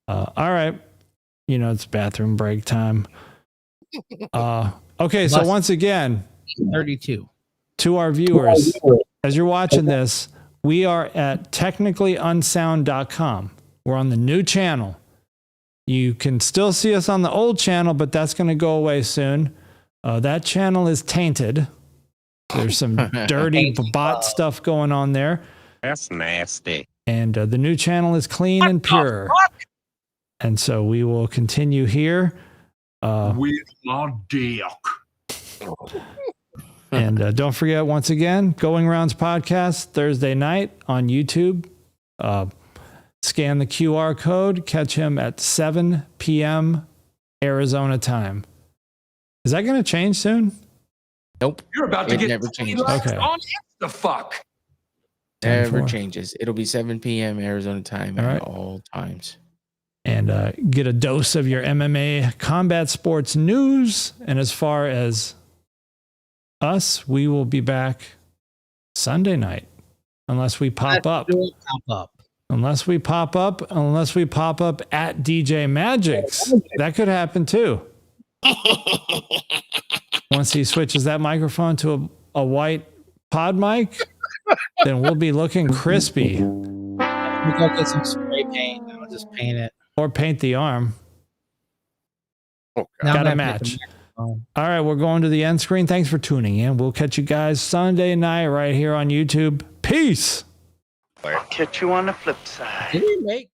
All right. It's bathroom break time. Okay, so once again, 32. To our viewers, as you're watching this, we are at technicallyunsound.com. We're on the new channel. You can still see us on the old channel, but that's going to go away soon. That channel is tainted. There's some dirty bot stuff going on there. That's nasty. And the new channel is clean and pure. And so we will continue here. With my dick. And don't forget, once again, Going Rounds Podcast, Thursday night on YouTube. Scan the QR code. Catch him at 7 p.m. Arizona time. Is that going to change soon? Nope. You're about to get never changes. Okay. on the fuck. Never changes. It'll be 7 p.m. Arizona time at all times. And get a dose of your MMA combat sports news. And as far as us, we will be back Sunday night, unless we pop up. Unless we pop up at DJ Magic's. That could happen too. Once he switches that microphone to a white pod mic, then we'll be looking crispy. We go get some spray paint and I'll just paint it. Or paint the arm. Oh, Got to match. All right, we're going to the end screen. Thanks for tuning in. We'll catch you guys Sunday night right here on YouTube. Peace. Catch you on the flip side. Did he make